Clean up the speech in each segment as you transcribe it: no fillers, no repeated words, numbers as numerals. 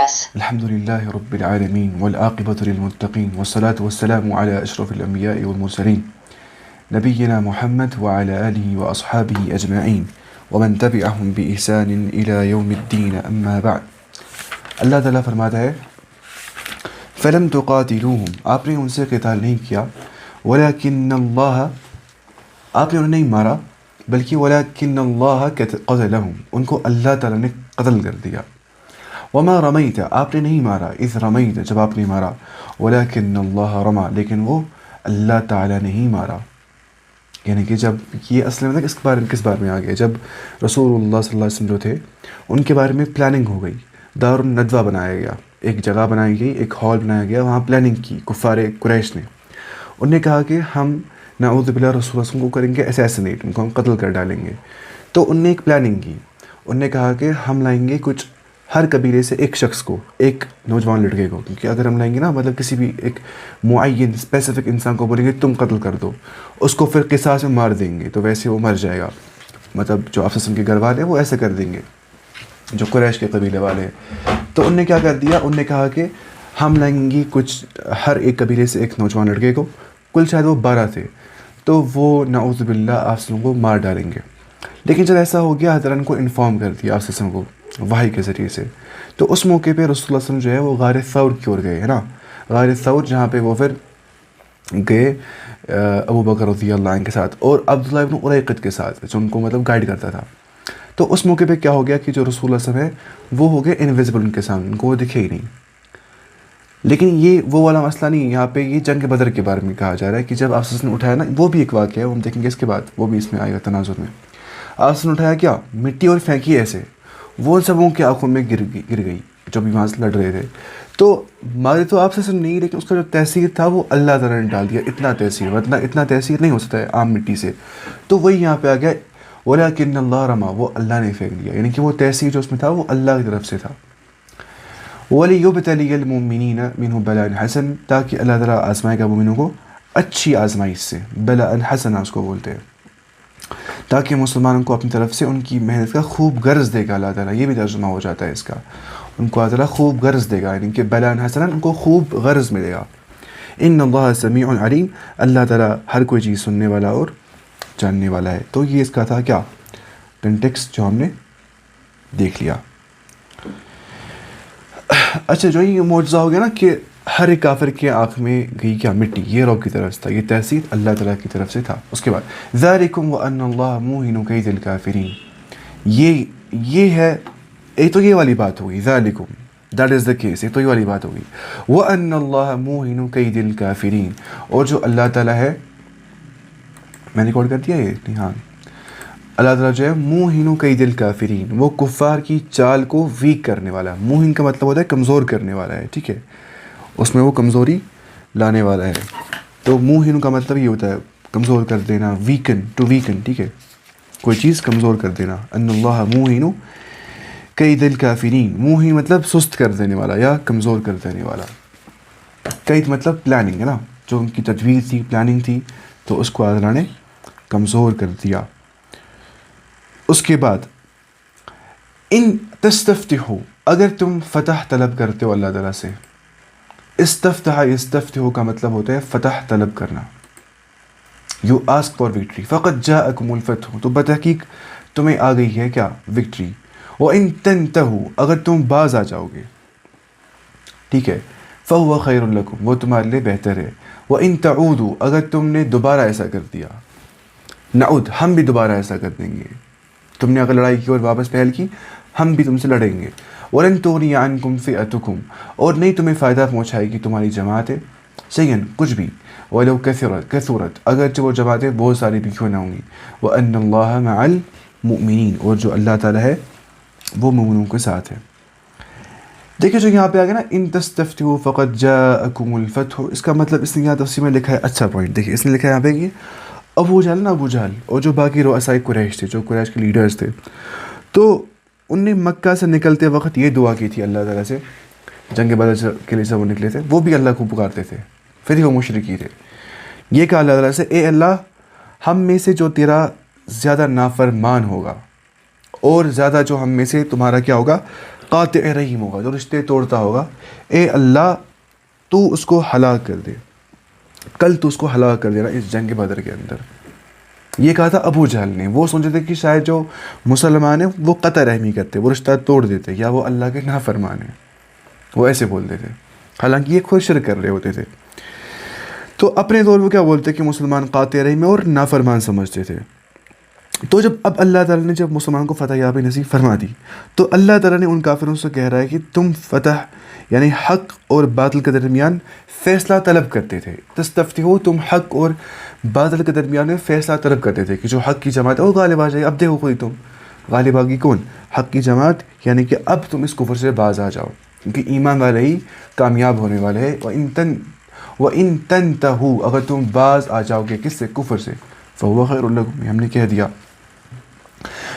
الحمد لله رب العالمين والعاقبة للمتقين والصلاة والسلام على أشرف الأنبياء والمرسلين نبينا محمد وعلى آله وأصحابه أجمعين ومن تبعهم بإحسان إلى يوم الدين أما بعد اللہ تعالیٰ فرماتا ہے فَلَمْ تُقَاتِلُوهُمْ آپ نے ان سے قتال نہیں کیا وَلَكِنَّ اللَّهَ آپ نے انہیں نہیں مارا بلکہ وَلَكِنَّ اللَّهَ قَتَلَهُمْ ان کو اللہ تعالیٰ نے قتل کر دیا وَمَا رَمَيْتَ آپ نے نہیں مارا اِذْ رَمَيْتَ جب آپ نے مارا وَلَكِنَّ اللَّهَ رَمَى لیکن وہ اللہ تعالیٰ نے ہی مارا یعنی کہ جب یہ اصل میں کس بارے میں آ گیا جب رسول اللہ صلی اللہ علیہ وسلم جو تھے ان کے بارے میں پلاننگ ہو گئی دار الندوہ بنایا گیا ایک جگہ بنائی گئی ایک ہال بنایا گیا وہاں پلاننگ کی کفار قریش نے انہوں نے کہا کہ ہم نعوذ باللہ رسول اللہ صلی اللہ علیہ وسلم کو کریں گے اسیسنیٹ ان کو ہم قتل کر ڈالیں گے تو انہوں نے ایک پلاننگ کی انہوں نے کہا کہ ہم لائیں گے کچھ ہر قبیلے سے ایک شخص کو ایک نوجوان لڑکے کو کیونکہ اگر ہم لائیں گے نا مطلب کسی بھی ایک معین اسپیسیفک انسان کو بولیں گے تم قتل کر دو اس کو پھر قصاص میں مار دیں گے تو ویسے وہ مر جائے گا مطلب جو آپ کے گھر والے ہیں وہ ایسے کر دیں گے جو قریش کے قبیلے والے ہیں تو انہوں نے کیا کر دیا انہوں نے کہا کہ ہم لائیں گے کچھ ہر ایک قبیلے سے ایک نوجوان لڑکے کو کل شاید وہ 12 تھے تو وہ نعوذ باللہ آپ کو مار ڈالیں گے لیکن جب ایسا ہو گیا حضرت کو انفارم کر دیا آپ کو وحی کے ذریعے سے تو اس موقع پہ رسول اللہ صلی اللہ علیہ وسلم جو ہے وہ غار ثور کی اور گئے ہے نا غار ثور جہاں پہ وہ پھر گئے ابو بکر رضی اللہ عنہ کے ساتھ اور عبداللہ ابن اریقط کے ساتھ جو ان کو مطلب گائیڈ کرتا تھا تو اس موقع پہ کیا ہو گیا کہ جو رسول اللہ صلی اللہ علیہ وسلم ہے وہ ہو گئے انویزیبل ان کے سامنے ان کو وہ دکھے ہی نہیں لیکن یہ وہ والا مسئلہ نہیں یہاں پہ یہ جنگ بدر کے بارے میں کہا جا رہا ہے کہ جب آپ نے اٹھایا نا وہ بھی ایک واقعہ ہے وہ ہم دیکھیں گے اس کے بعد وہ بھی اس میں آئے گا تناظر میں آپ نے اٹھایا کیا مٹی اور پھینکی ایسے وہ سبوں کی آنکھوں میں گر گئی جو بھی وہاں سے لڑ رہے تھے تو مارے تو آپ سے نہیں لیکن اس کا جو تاثیر تھا وہ اللہ تعالیٰ نے ڈال دیا اتنا تاثیر مطلب اتنا تاثیر نہیں ہو سکتا ہے عام مٹی سے تو وہی یہاں پہ آ گیا وَلَكِنَّ اللَّهَ رَمَى وہ اللہ نے پھینک دیا یعنی کہ وہ تاثیر جو اس میں تھا وہ اللہ کی طرف سے تھا وَلِيُبْتَلِيَ الْمُؤْمِنِينَ مِنْهُ بَلَاءً حَسَنًا تاکہ اللہ تعالیٰ آزمائے گا مومنوں کو اچھی آزمائش سے بلاءً حسنا اس کو بولتے ہیں تاکہ مسلمانوں کو اپنی طرف سے ان کی محنت کا خوب غرض دے گا اللہ تعالیٰ یہ بھی ترجمہ ہو جاتا ہے اس کا ان کو اللہ تعالیٰ خوب غرض دے گا یعنی کہ بلاءً حسنا ان کو خوب غرض ملے گا ان اللہ سمیع علیم اللہ تعالیٰ ہر کوئی چیز سننے والا اور جاننے والا ہے تو یہ اس کا تھا کیا کنٹیکسٹ جو ہم نے دیکھ لیا اچھا جو یہ معجزہ ہو گیا نا کہ ہر ایک کافر کے آنکھ میں گئی کیا مٹی یہ رب کی طرف سے تھا یہ تحصیل اللہ تعالیٰ کی طرف سے تھا اس کے بعد ذالکم وان اللہ موہن کید الکافرین یہ ہے ایک تو یہ والی بات ہوگی ذالکم دیٹ از دا کیس ایک تو یہ والی بات ہوگی وان اللہ موہن کید الکافرین اور جو اللہ تعالیٰ ہے میں نے ریکارڈ کر دیا یہ ہاں اللہ تعالیٰ جو ہے موہن کید الکافرین وہ کفار کی چال کو ویک کرنے والا موہن کا مطلب ہوتا ہے کمزور کرنے والا ہے ٹھیک ہے اس میں وہ کمزوری لانے والا ہے تو موہن کا مطلب یہ ہوتا ہے کمزور کر دینا ویکن ٹو ویکن ٹھیک ہے کوئی چیز کمزور کر دینا ان اللہ موہن کید الکافرین موہن مطلب سست کر دینے والا یا کمزور کر دینے والا قید مطلب پلاننگ ہے نا جو ان کی تجویز تھی پلاننگ تھی تو اس کو اللہ نے کمزور کر دیا اس کے بعد ان تستفتحوا اگر تم فتح طلب کرتے ہو اللہ تعالیٰ سے استفتحوا کا مطلب ہوتا ہے فتح طلب کرنا یو آسک فار وکٹری فقط جاءکم الفتح تو بتحقیق تمہیں آ گئی ہے کیا وکٹری وَإِن تَنْتَهُوا اگر تم باز آ جاؤ گے ٹھیک ہے فَهُوَ خَيْرٌ لَكُمْ وہ تمہارے لیے بہتر ہے وَإِن تَعُودُوا اگر تم نے دوبارہ ایسا کر دیا نعود ہم بھی دوبارہ ایسا کر دیں گے تم نے اگر لڑائی کی اور واپس پہل کی ہم بھی تم سے لڑیں گے وَلَن تُغْنِيَ عَنْكُمْ فِئَتُكُمْ اور نہیں تمہیں فائدہ پہنچائے گی تمہاری جماعت ہے شیئاً کچھ بھی وَلَوْ كَثُرَتْ اگرچہ وہ جماعتیں بہت ساری بھی کیوں نہ ہوں گی وَأَنَّ اللَّهَ مَعَ الْمُؤْمِنِينَ اور جو اللہ تعالیٰ ہے وہ مومنوں کے ساتھ ہے دیکھیں جو یہاں پہ آ گیا نا ان تستفتحوا فقد جاءکم الفتح اس کا مطلب اس نے یہاں تفسیر میں لکھا ہے اچھا پوائنٹ دیکھیں اس نے لکھا ہے یہاں پہ کہ ابو جہل اور جو باقی رؤساء قریش تھے جو قریش کے لیڈرز تھے تو ان نے مکہ سے نکلتے وقت یہ دعا کی تھی اللہ تعالیٰ سے جنگ بدر کے لیے سے وہ نکلے تھے وہ بھی اللہ کو پکارتے تھے پھر ہی وہ مشرکی تھے یہ کہا اللہ تعالیٰ سے اے اللہ ہم میں سے جو تیرا زیادہ نافرمان ہوگا اور زیادہ جو ہم میں سے تمہارا کیا ہوگا قاطع رحیم ہوگا, جو رشتے توڑتا ہوگا, اے اللہ تو اس کو ہلاک کر دے, کل تو اس کو ہلاک کر دینا اس جنگ بدر کے اندر. یہ کہا تھا ابو جہل نے. وہ سوچتے تھے کہ شاید جو مسلمان ہیں وہ قطع رحمی کرتے, وہ رشتہ توڑ دیتے, یا وہ اللہ کے نافرمان ہیں, وہ ایسے بولتے تھے, حالانکہ یہ خود شرک کر رہے ہوتے تھے. تو اپنے دور میں کیا بولتے کہ مسلمان قاطع رحمی اور نافرمان سمجھتے تھے. تو جب اب اللہ تعالیٰ نے جب مسلمان کو فتح یابی نصیب فرما دی, تو اللہ تعالیٰ نے ان کافروں سے کہہ رہا ہے کہ تم فتح یعنی حق اور باطل کے درمیان فیصلہ طلب کرتے تھے. تستفتحو, تم حق اور باطل کے درمیان میں فیصلہ طلب کرتے تھے کہ جو حق کی جماعت ہے وہ غالب آ جائے. اب دیکھو خود تم غالب آگی کون؟ حق کی جماعت, یعنی کہ اب تم اس کفر سے باز آ جاؤ, کیونکہ ایمان والے ہی کامیاب ہونے والے ہیں. وَإِن تَنْتَهُوا, اگر تم باز آ جاؤ گے کس سے؟ کفر سے, فَهُوَ خَيْرٌ لَكُمْ, یہ ہم نے کہہ دیا.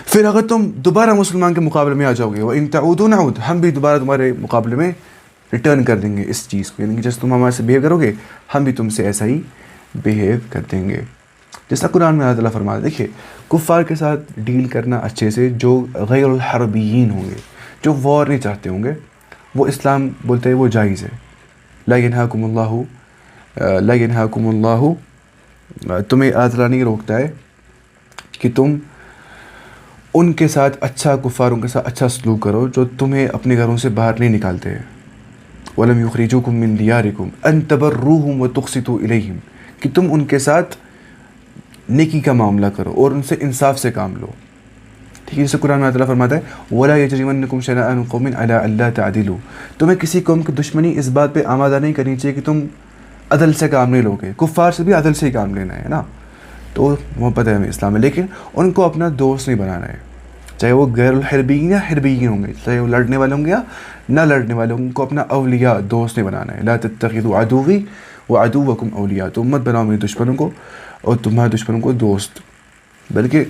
پھر اگر تم دوبارہ مسلمان کے مقابلے میں آ جاؤ گے, وَإِن تَعُودُوا نَعُودْ, ہم بھی دوبارہ تمہارے مقابلے میں ریٹرن کر دیں گے اس چیز کو, یعنی کہ جیسے تم ہمارے سے بیہیو کرو گے ہم بھی تم سے ایسا ہی بیہیو کر دیں گے. جیسا قرآن میں اللہ تعالیٰ فرماتا ہے, دیکھیے کفار کے ساتھ ڈیل کرنا اچھے سے, جو غیر الحربیین ہوں گے, جو وار نہیں چاہتے ہوں گے, وہ اسلام بولتے ہیں وہ جائز ہے. لا ینہاکم اللہ, تمہیں اللہ تعالیٰ نہیں روکتا ہے کہ تم ان کے ساتھ اچھا, کفاروں کے ساتھ اچھا سلوک کرو جو تمہیں اپنے گھروں سے باہر نہیں نکالتے. وَلَمْ يُخْرِجُوكُم مِّن دِيَارِكُمْ أَن تَبَرُّوهُمْ وَتُقْسِطُوا إِلَيْهِمْ, کہ تم ان کے ساتھ نیکی کا معاملہ کرو اور ان سے انصاف سے کام لو. ٹھیک ہے, جیسے قرآن میں اللہ تعالیٰ فرماتا ہے وَلَا يَجْرِمَنَّكُمْ شَنَآنُ قَوْمٍ عَلَىٰ أَلَّا تَعْدِلُوا, تمہیں کسی قوم کی دشمنی اس بات پہ آمادہ نہیں کرنی چاہیے کہ تم عدل سے کام نہیں لوگے. کفار سے بھی عدل سے ہی کام لینا ہے نا, تو محبت ہے ہمیں اسلام میں, لیکن ان کو اپنا دوست نہیں بنانا ہے, چاہے وہ غیر الحربیین یا حربیین ہوں گے, چاہے وہ لڑنے والے ہوں گے یا نہ لڑنے والے ہوں گے, ان کو اپنا اولیاء دوست نہیں بنانا ہے. لا تتخذوا عدوی وعدوکم اولیاء, تم مت بناؤ میرے دشمنوں کو اور تمہارے دشمنوں کو دوست, بلکہ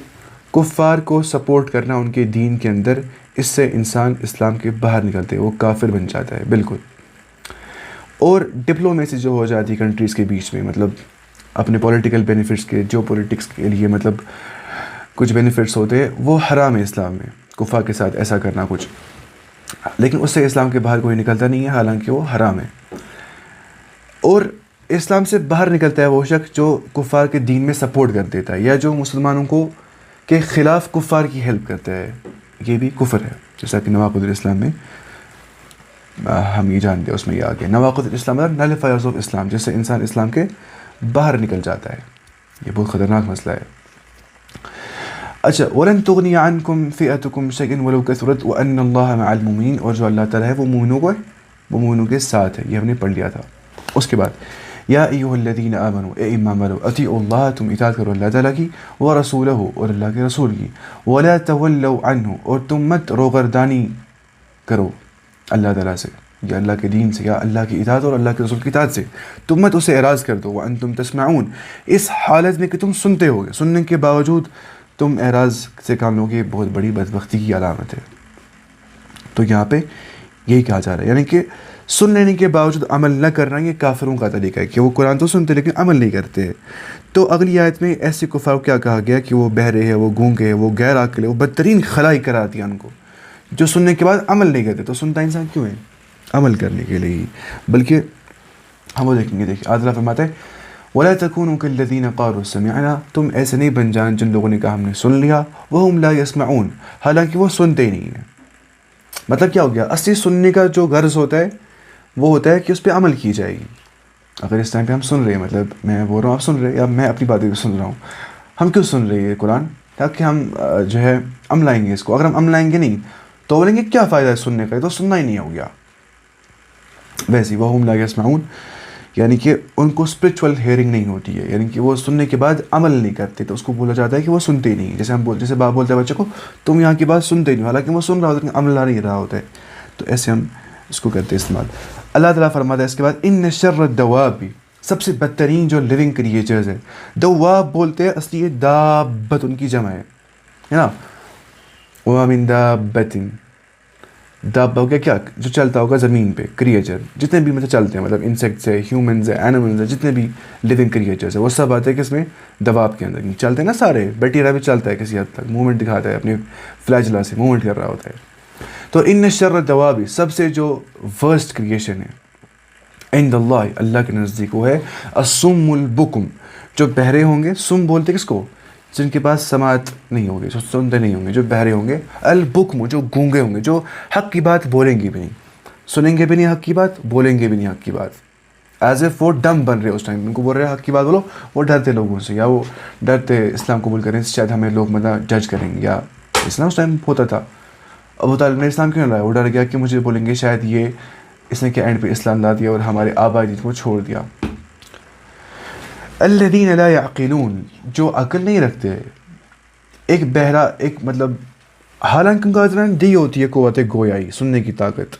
کفار کو سپورٹ کرنا ان کے دین کے اندر, اس سے انسان اسلام کے باہر نکلتے, وہ کافر بن جاتا ہے بالکل. اور ڈپلومیسی جو ہو جاتی ہے کنٹریز کے بیچ میں, مطلب اپنے پولیٹیکل بینیفٹس کے, جو پولیٹکس کے لیے مطلب کچھ بینیفٹس ہوتے ہیں, وہ حرام ہے اسلام میں کفار کے ساتھ ایسا کرنا کچھ, لیکن اس سے اسلام کے باہر کوئی نکلتا نہیں ہے, حالانکہ وہ حرام ہے. اور اسلام سے باہر نکلتا ہے وہ شخص جو کفار کے دین میں سپورٹ کر دیتا ہے, یا جو مسلمانوں کو کے خلاف کفار کی ہیلپ کرتا ہے, یہ بھی کفر ہے. جیسا کہ نواقض الاسلام میں ہم یہ جانتے ہیں, اس میں یہ آگے نواقض الاسلام نلیفائرز آف اسلام, جس سے انسان اسلام کے باہر نکل جاتا ہے. یہ بہت خطرناک مسئلہ ہے. اچھا, وَلَن تُغْنِيَ عَنْكُمْ فِئَتُكُمْ شَيْئًا وَلَوْ كَثُرَتْ وَأَنَّ اللَّهَ مَعَ الْمُؤْمِنِينَ, اور جو اللہ تعالیٰ ہے وہ مومنوں کے ساتھ ہے, یہ ہم نے پڑھ لیا تھا. اس کے بعد یا ایھا الذین آمنوا, اے ایمان والو, اطیعوا اللہ, تم اطاعت کرو اللہ تعالیٰ کی, ورسولہ, اور اللہ کے رسول کی, ولا تولوا عنہ, اور تم مت روگردانی کرو اللہ تعالیٰ سے یا اللہ کے دین سے یا اللہ کی اطاعت اور اللہ کے رسول کی اطاعت سے, تم مت اسے اعراض کر دو. وانتم تسمعون, اس حالت میں کہ تم سنتے ہوگے, سننے کے باوجود تم اعراض سے کام لوگے, بہت بڑی بدبختی کی علامت ہے. تو یہاں پہ یہی کہا جا رہا ہے, یعنی کہ سن لینے کے باوجود عمل نہ کرنا یہ کافروں کا طریقہ ہے, کہ وہ قرآن تو سنتے لیکن عمل نہیں کرتے. تو اگلی آیت میں ایسے کفار کو کیا کہا گیا کہ وہ بہرے ہیں, وہ گونگے ہیں, وہ غیر عاقل ہیں, وہ بدترین خلائی قرار دیا ان کو, جو سننے کے بعد عمل نہیں کرتے. تو سنتا انسان کیوں ہے؟ عمل کرنے کے لیے ہی. بلکہ ہم وہ دیکھیں گے, دیکھیں اللہ فرماتا ہے وَلَا تَكُونُوا كَالَّذِينَ قَالُوا سَمِعْنَا, تم ایسے نہیں بن جان جن لوگوں نے کہا ہم نے سن لیا, وَهُمْ لَا يَسْمَعُونَ, حالانکہ وہ سنتے ہی نہیں ہیں. مطلب کیا ہو گیا؟ اصلی سننے کا جو غرض ہوتا ہے وہ ہوتا ہے کہ اس پہ عمل کی جائے گی. اگر اس ٹائم پہ ہم سن رہے ہیں, مطلب میں بول رہا ہوں آپ سن رہے ہیں, یا میں اپنی باتیں سن رہا ہوں, ہم کیوں سن رہے ہیں قرآن؟ تاکہ ہم جو ہے عملائیں گے اس کو. اگر ہم عملائیں گے نہیں تو بولیں گے کیا فائدہ ہے سننے کا, تو سننا ہی نہیں ہو گیا. ویسے وَهُمْ لَا يَسْمَعُونَ, یعنی کہ ان کو اسپرچول ہیئرنگ نہیں ہوتی ہے, یعنی کہ وہ سننے کے بعد عمل نہیں کرتے, تو اس کو بولا جاتا ہے کہ وہ سنتے ہی نہیں. جیسے باپ بولتے ہیں بچے کو تم یہاں کی بات سنتے ہی نہیں, حالانکہ وہ سن رہا ہوتا ہے لیکن عمل نہیں رہا ہوتا ہے. تو ایسے ہم اس کو کرتے استعمال. اللہ تعالیٰ فرماتا ہے اس کے بعد ان شر الدواب, سب سے بدترین جو لیونگ کریچرز ہے, دواب بولتے ہیں اصلی یہ دابت ان کی جمع ہے نا, وما من دابت, دابہ ہو گیا کیا جو چلتا ہوگا زمین پہ, کریچر جتنے بھی مطلب چلتے ہیں, مطلب انسیکٹس ہے, ہیومنز ہے, اینیملز ہے, جتنے بھی لیونگ کریچرز ہیں وہ سب آتے ہیں کس میں؟ دواب کے اندر. چلتے ہیں نا سارے, بیکٹیریا بھی چلتا ہے کسی حد تک, موومنٹ دکھاتا ہے اپنے فلیجلا سے, موومنٹ کر رہا ہوتا ہے. تو ان شر الدواب، سب سے جو ورسٹ کریشن ہے عند اللہ، اللہ کے نزدیک، وہ ہے الصم البکم، جو بہرے ہوں گے. سم بولتے کس کو؟ جن کے پاس سماعت نہیں ہوگی، جو سنتے نہیں ہوں گے، جو بہرے ہوں گے. البکم، جو گونگے ہوں گے، جو حق کی بات بولیں گے بھی نہیں، سنیں گے بھی نہیں حق کی بات، بولیں گے بھی نہیں حق کی بات. ایز اف وہ ڈم بن رہے اس ٹائم، ان کو بول رہے حق کی بات بولو، وہ ڈرتے لوگوں سے، یا وہ ڈرتے اسلام قبول کریں شاید ہمیں لوگ مطلب جج کریں گے. یا اسلام اس ٹائم ہوتا تھا. ابو طالب نے اسلام کیوں لایا؟ وہ ڈر گیا کہ مجھے بولیں گے شاید یہ اس نے کیا اینڈ پہ اسلام لا دیا اور ہمارے آبا جی کو چھوڑ دیا. الذین لا یعقلون، جو عقل نہیں رکھتے. ایک بہرا، ایک مطلب، حالانکہ ان کا دی ہوتی ہے قوت گویائی، سننے کی طاقت،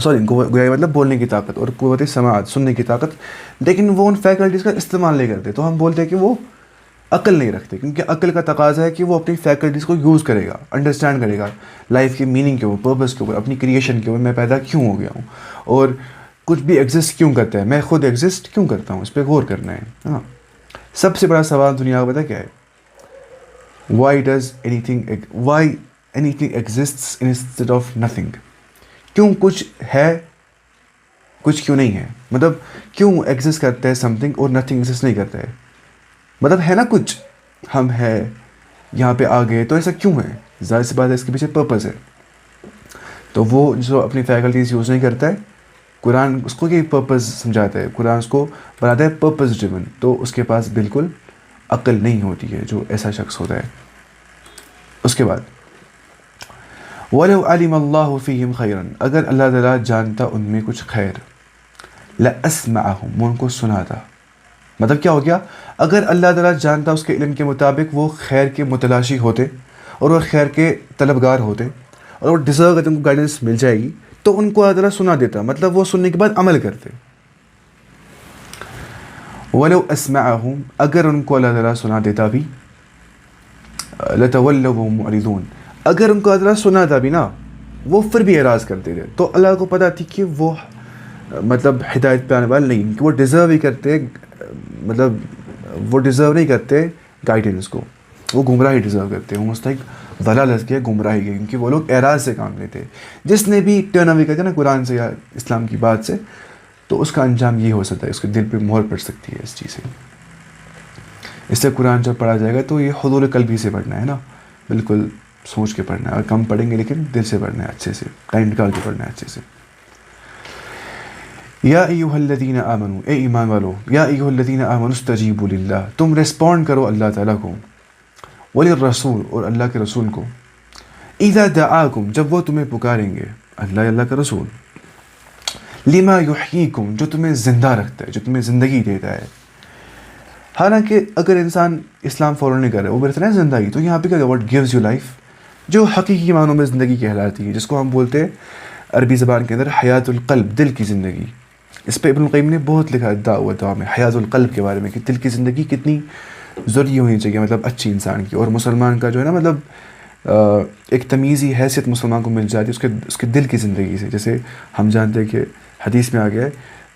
گویائی مطلب بولنے کی طاقت، اور قوت سماعت، سننے کی طاقت، لیکن وہ ان فیکلٹیز کا استعمال نہیں کرتے. تو ہم بولتے ہیں کہ وہ عقل نہیں رکھتے، کیونکہ عقل کا تقاضا ہے کہ وہ اپنی فیکلٹیز کو یوز کرے گا، انڈرسٹینڈ کرے گا لائف کی میننگ کے اوپر، پرپس کے اوپر، اپنی کریشن کے اوپر، میں پیدا کیوں ہو گیا ہوں اور کچھ بھی ایگزسٹ کیوں کرتا ہے، میں خود ایگزسٹ کیوں کرتا ہوں، اس پہ غور کرنا ہے. ہاں، سب سے بڑا سوال دنیا کا پتہ کیا ہے؟ Why anything exists instead of nothing. کیوں کچھ ہے، کچھ کیوں نہیں ہے؟ مطلب کیوں ایگزسٹ کرتا ہے سم تھنگ اور نتھنگ ایگزسٹ نہیں کرتا ہے؟ مطلب ہے نا کچھ، ہم ہے یہاں پہ آ گئے، تو ایسا کیوں ہے؟ ظاہر سی بات ہے اس کے پیچھے پرپز ہے. تو وہ جو اپنی فیکلٹیز یوز نہیں کرتا ہے، قرآن اس کو یہ پرپز سمجھاتا ہے، قرآن اس کو بناتا ہے پرپز ڈریون. تو اس کے پاس بالکل عقل نہیں ہوتی ہے جو ایسا شخص ہوتا ہے. اس کے بعد وَلَوْ عَلِمَ اللَّهُ فِيهِمْ خَيْرًا، اگر اللہ تعالیٰ جانتا ان میں کچھ خیر، لَأَسْمَعَهُمْ، وہ ان کو سناتا. مطلب کیا ہو گیا؟ اگر اللہ تعالیٰ جانتا اس کے علم کے مطابق وہ خیر کے متلاشی ہوتے اور وہ خیر کے طلبگار ہوتے اور وہ ڈیزرو کرتے، ان کو گائیڈنس مل جائے گی، تو ان کو اللہ تعالیٰ سنا دیتا. مطلب وہ سننے کے بعد عمل کرتے. وَلَوْ أَسْمَعَهُمْ، اگر ان کو اللہ تعالیٰ سنا دیتا بھی، لَتَوَلَّوْا وَهُمْ مُعْرِضُونَ، اگر ان کو اللہ تعالیٰ سناتا بھی نا، وہ پھر بھی اعراض کرتے تھے. تو اللہ کو پتہ تھی کہ وہ مطلب ہدایت پہ آنے والے نہیں، کہ وہ ڈیزرو ہی کرتے، مطلب وہ ڈیزرو نہیں کرتے گائیڈنس کو، وہ گمراہی ڈیزرو کرتے، وہ مستحق ضلالت کے، گمراہی کے، کیونکہ وہ لوگ اعراض سے کام لیتے. جس نے بھی ٹرن اوے کرتے نا قرآن سے یا اسلام کی بات سے، تو اس کا انجام یہ ہو سکتا ہے، اس کے دل پہ مہر پڑ سکتی ہے اس چیز سے. اس سے قرآن جب پڑھا جائے گا تو یہ حضور قلبی سے پڑھنا ہے نا، بالکل سوچ کے پڑھنا ہے، اور کم پڑھیں گے لیکن دل سے پڑھنا ہے، اچھے سے ٹائم نکال کے پڑھنا ہے اچھے سے. یا ایھا الذین آمنوا، اے ایمان والو، یا ایھا الذین آمنوا استجیبوا للہ، تم ریسپونڈ کرو اللہ تعالیٰ کو، وللرسول، اور اللہ کے رسول کو، اذا دعاکم، جب وہ تمہیں پکاریں گے، اللہ کا رسول، لما یحییکم، جو تمہیں زندہ رکھتا ہے، جو تمہیں زندگی دیتا ہے. حالانکہ اگر انسان اسلام فالو نہیں کر رہا، وہ بولتا ہے زندگی، تو یہاں پہ کیا واٹ گیوز یو لائف، جو حقیقی معنوں میں زندگی کہلاتی ہے، جس کو ہم بولتے ہیں عربی زبان کے اندر حیات القلب، دل کی زندگی. اس پہ ابن القیم نے بہت لکھا ہے دعوۃ و دعا میں، حیات القلب کے بارے میں، کہ دل کی زندگی کتنی ضروری ہونی چاہیے، مطلب اچھی انسان کی. اور مسلمان کا جو ہے نا، مطلب ایک تمیزی حیثیت مسلمان کو مل جاتی ہے اس کے دل کی زندگی سے. جیسے ہم جانتے ہیں کہ حدیث میں آ گیا ہے،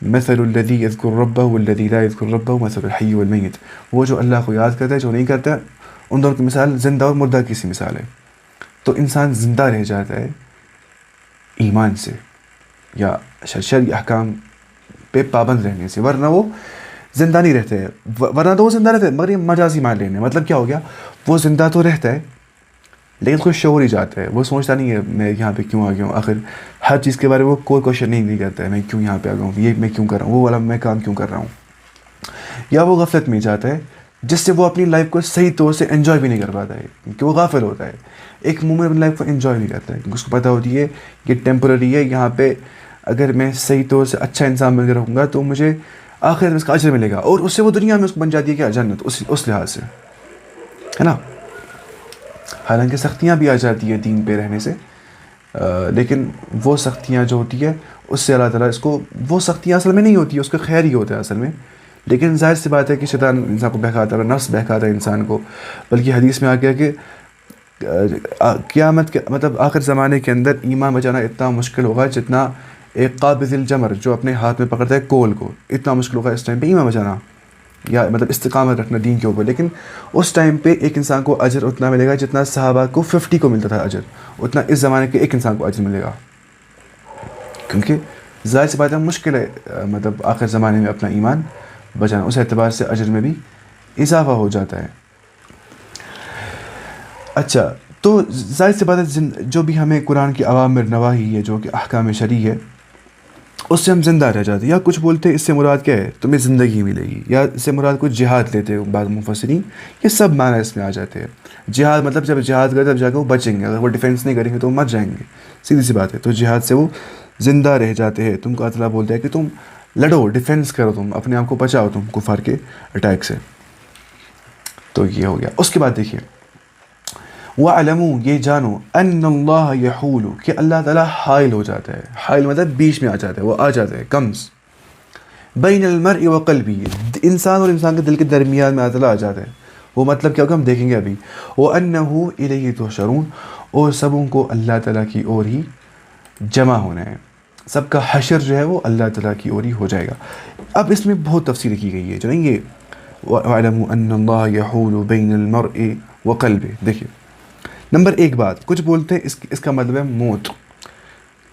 مثل الذی یذکر ربہ والذی لا یذکر ربہ مثل الحی والمیت، وہ جو اللہ کو یاد کرتا ہے، جو نہیں کرتا، ان دونوں کی مثال زندہ اور مردہ کی سی مثال ہے. تو انسان زندہ رہ جاتا ہے ایمان سے یا شرعی احکام پہ پابند رہنے سے، ورنہ وہ زندہ نہیں رہتے ہیں. ورنہ تو وہ زندہ رہتے ہیں، مگر یہ مجازی مان لینے. مطلب کیا ہو گیا؟ وہ زندہ تو رہتا ہے لیکن اس کو شعور ہی جاتا ہے، وہ سوچتا نہیں ہے میں یہاں پہ کیوں آ گیا ہوں. آخر ہر چیز کے بارے میں وہ کوئی کوشچن نہیں کرتا ہے، میں کیوں یہاں پہ آ گیا ہوں، یہ میں کیوں کر رہا ہوں، وہ والا میں کام کیوں کر رہا ہوں. یا وہ غفلت میں جاتا ہے، جس سے وہ اپنی لائف کو صحیح طور سے انجوائے بھی نہیں کر پاتا ہے، کیونکہ وہ غافل ہوتا ہے. ایک مومن اپنی لائف کو انجوائے نہیں کرتا ہے، کیونکہ اس کو پتہ ہوتی ہے یہ ٹیمپرری ہے. یہاں پہ اگر میں صحیح طور سے اچھا انسان بن کے رہوں گا تو مجھے آخرت میں اس کا اجر ملے گا، اور اس سے وہ دنیا میں اس کو بن جاتی ہے کیا؟ جنت. اس لحاظ سے ہے نا. حالانکہ سختیاں بھی آ جاتی ہیں دین پہ رہنے سے، لیکن وہ سختیاں جو ہوتی ہے اس سے اللہ تعالیٰ اس کو، وہ سختیاں اصل میں نہیں ہوتی ہے، اس کا خیر ہی ہوتا ہے اصل میں. لیکن ظاہر سی بات ہے کہ شیطان انسان کو بہکاتا ہے، نفس بہکاتا ہے انسان کو. بلکہ حدیث میں آ گیا کہ قیامت کے مطلب آخر زمانے کے اندر ایمان بچانا اتنا مشکل ہوگا جتنا ایک قابض الجمر جو اپنے ہاتھ میں پکڑتا ہے کول کو، اتنا مشکل ہوگا اس ٹائم پہ ایمان بچانا. یا مطلب استقامت رکھنا دین کے اوپر. لیکن اس ٹائم پہ ایک انسان کو اجر اتنا ملے گا جتنا صحابہ کو 50 کو ملتا تھا اجر, اتنا اس زمانے کے ایک انسان کو اجر ملے گا. کیونکہ ظاہر سی بات ہے مشکل ہے مطلب آخر زمانے میں اپنا ایمان بچانا, اس اعتبار سے اجر میں بھی اضافہ ہو جاتا ہے. اچھا, تو ظاہر سی بات ہے جو بھی ہمیں قرآن کی اوامر نواہی ہے, جو کہ احکام شرعی ہے, اس سے ہم زندہ رہ جاتے ہیں. یا کچھ بولتے ہیں اس سے مراد کیا ہے, تمہیں زندگی ملے گی, یا اس سے مراد کچھ جہاد لیتے ہیں بعض مفسرین. یہ سب معنی اس میں آ جاتے ہیں. جہاد مطلب جب جہاد کرے تب جا کے وہ بچیں گے, اگر وہ ڈیفینس نہیں کریں گے تو وہ مر جائیں گے, سیدھی سی بات ہے. تو جہاد سے وہ زندہ رہ جاتے ہیں. تم کو اللہ تعالیٰ بولتا ہے کہ تم لڑو, ڈیفینس کرو, تم اپنے آپ کو بچاؤ تم کفار کے اٹیک سے. تو یہ ہو گیا. اس کے بعد دیکھیے وَاعْلَمُوا, یہ جانو, أَنَّ اللَّهَ يَحُولُ, کہ اللہ تعالیٰ حائل ہو جاتا ہے. حائل مطلب بیچ میں آ جاتا ہے, وہ آ جاتا ہے, کمز بین المرء وقلبه, انسان اور انسان کے دل کے درمیان میں اللہ تعالیٰ آ جاتا ہے. وہ مطلب کیا ہوگا ہم دیکھیں گے ابھی. وَأَنَّهُ إِلَيْهِ تُحْشَرُونَ, اور سبوں کو اللہ تعالیٰ کی اور ہی جمع ہونا ہے. سب کا حشر جو ہے وہ اللہ تعالیٰ کی اور ہی ہو جائے گا. اب اس میں بہت تفصیل کی گئی ہے, جو نہیں یہ وَاعْلَمُوا أَنَّ اللَّهَ يَحُولُ بَيْنَ الْمَرْءِ وَقَلْبِهِ. دیکھیے نمبر ایک بات, کچھ بولتے ہیں اس کا مطلب ہے موت,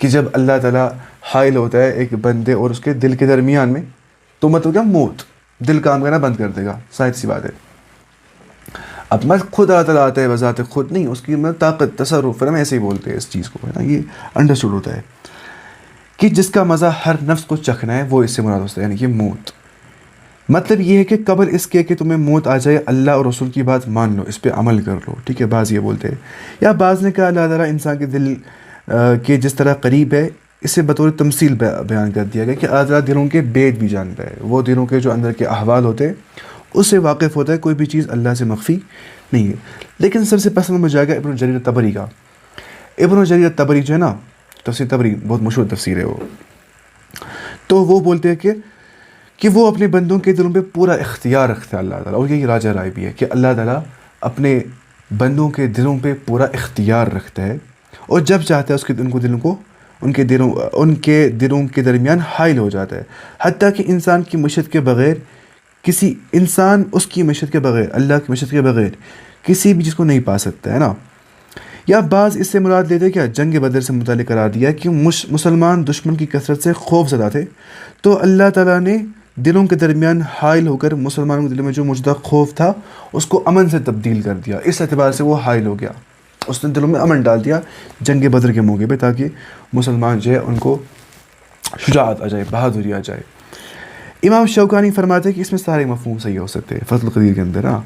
کہ جب اللہ تعالیٰ حائل ہوتا ہے ایک بندے اور اس کے دل کے درمیان میں, تو مطلب کیا موت, دل کام کرنا بند کر دے گا. ظاہر سی بات ہے. اب میں خود اللہ تعالیٰ آتا ہے بذات خود نہیں, اس کی مطلب طاقت تصرف, ہم ایسے ہی بولتے ہیں اس چیز کو, ہے نا, یہ انڈرسٹوڈ ہوتا ہے کہ جس کا مزہ ہر نفس کو چکھنا ہے وہ اس سے مراد ہوتا ہے, یعنی کہ موت. مطلب یہ ہے کہ قبل اس کے کہ تمہیں موت آ جائے اللہ اور رسول کی بات مان لو, اس پہ عمل کر لو. ٹھیک ہے, بعض یہ بولتے ہیں, یا بعض نے کہا اللہ تعالیٰ انسان کے دل کے جس طرح قریب ہے, اسے بطور تمثیل بیان کر دیا گیا کہ اللہ تعالیٰ دلوں کے بید بھی جانتا ہے. وہ دلوں کے جو اندر کے احوال ہوتے ہیں اس سے واقف ہوتا ہے, کوئی بھی چیز اللہ سے مخفی نہیں ہے. لیکن سب سے پسند مجھے آئے گا ابن جریر طبری کا. ابن جریر طبری جو ہے نا, تفسیر طبری بہت مشہور تفسیر ہے وہ, تو وہ بولتے ہیں کہ وہ اپنے بندوں کے دلوں پہ پورا اختیار رکھتا ہے اللہ تعالیٰ. اور یہی راجہ رائے بھی ہے کہ اللہ تعالیٰ اپنے بندوں کے دلوں پہ پورا اختیار رکھتا ہے, اور جب چاہتا ہے اس کے دلوں کو ان کے دلوں کے درمیان حائل ہو جاتا ہے. حتیٰ کہ انسان کی مشیت کے بغیر اس کی مشیت کے بغیر, اللہ کی مشیت کے بغیر کسی بھی چیز کو نہیں پا سکتا ہے نا. یا بعض اس سے مراد لیتے کیا, جنگ بدر سے متعلق قرار دیا کہ مسلمان دشمن کی کثرت سے خوف زدہ تھے, تو اللہ تعالیٰ نے دلوں کے درمیان حائل ہو کر مسلمانوں کے دلوں میں جو موجودہ خوف تھا اس کو امن سے تبدیل کر دیا. اس اعتبار سے وہ حائل ہو گیا, اس نے دلوں میں امن ڈال دیا جنگ بدر کے موقع پہ, تاکہ مسلمان جو ہے ان کو شجاعت آ جائے, بہادری آ جائے. امام شوکانی فرماتے ہیں کہ اس میں سارے مفہوم صحیح ہو سکتے ہیں فضل القدیر کے اندر, ہاں,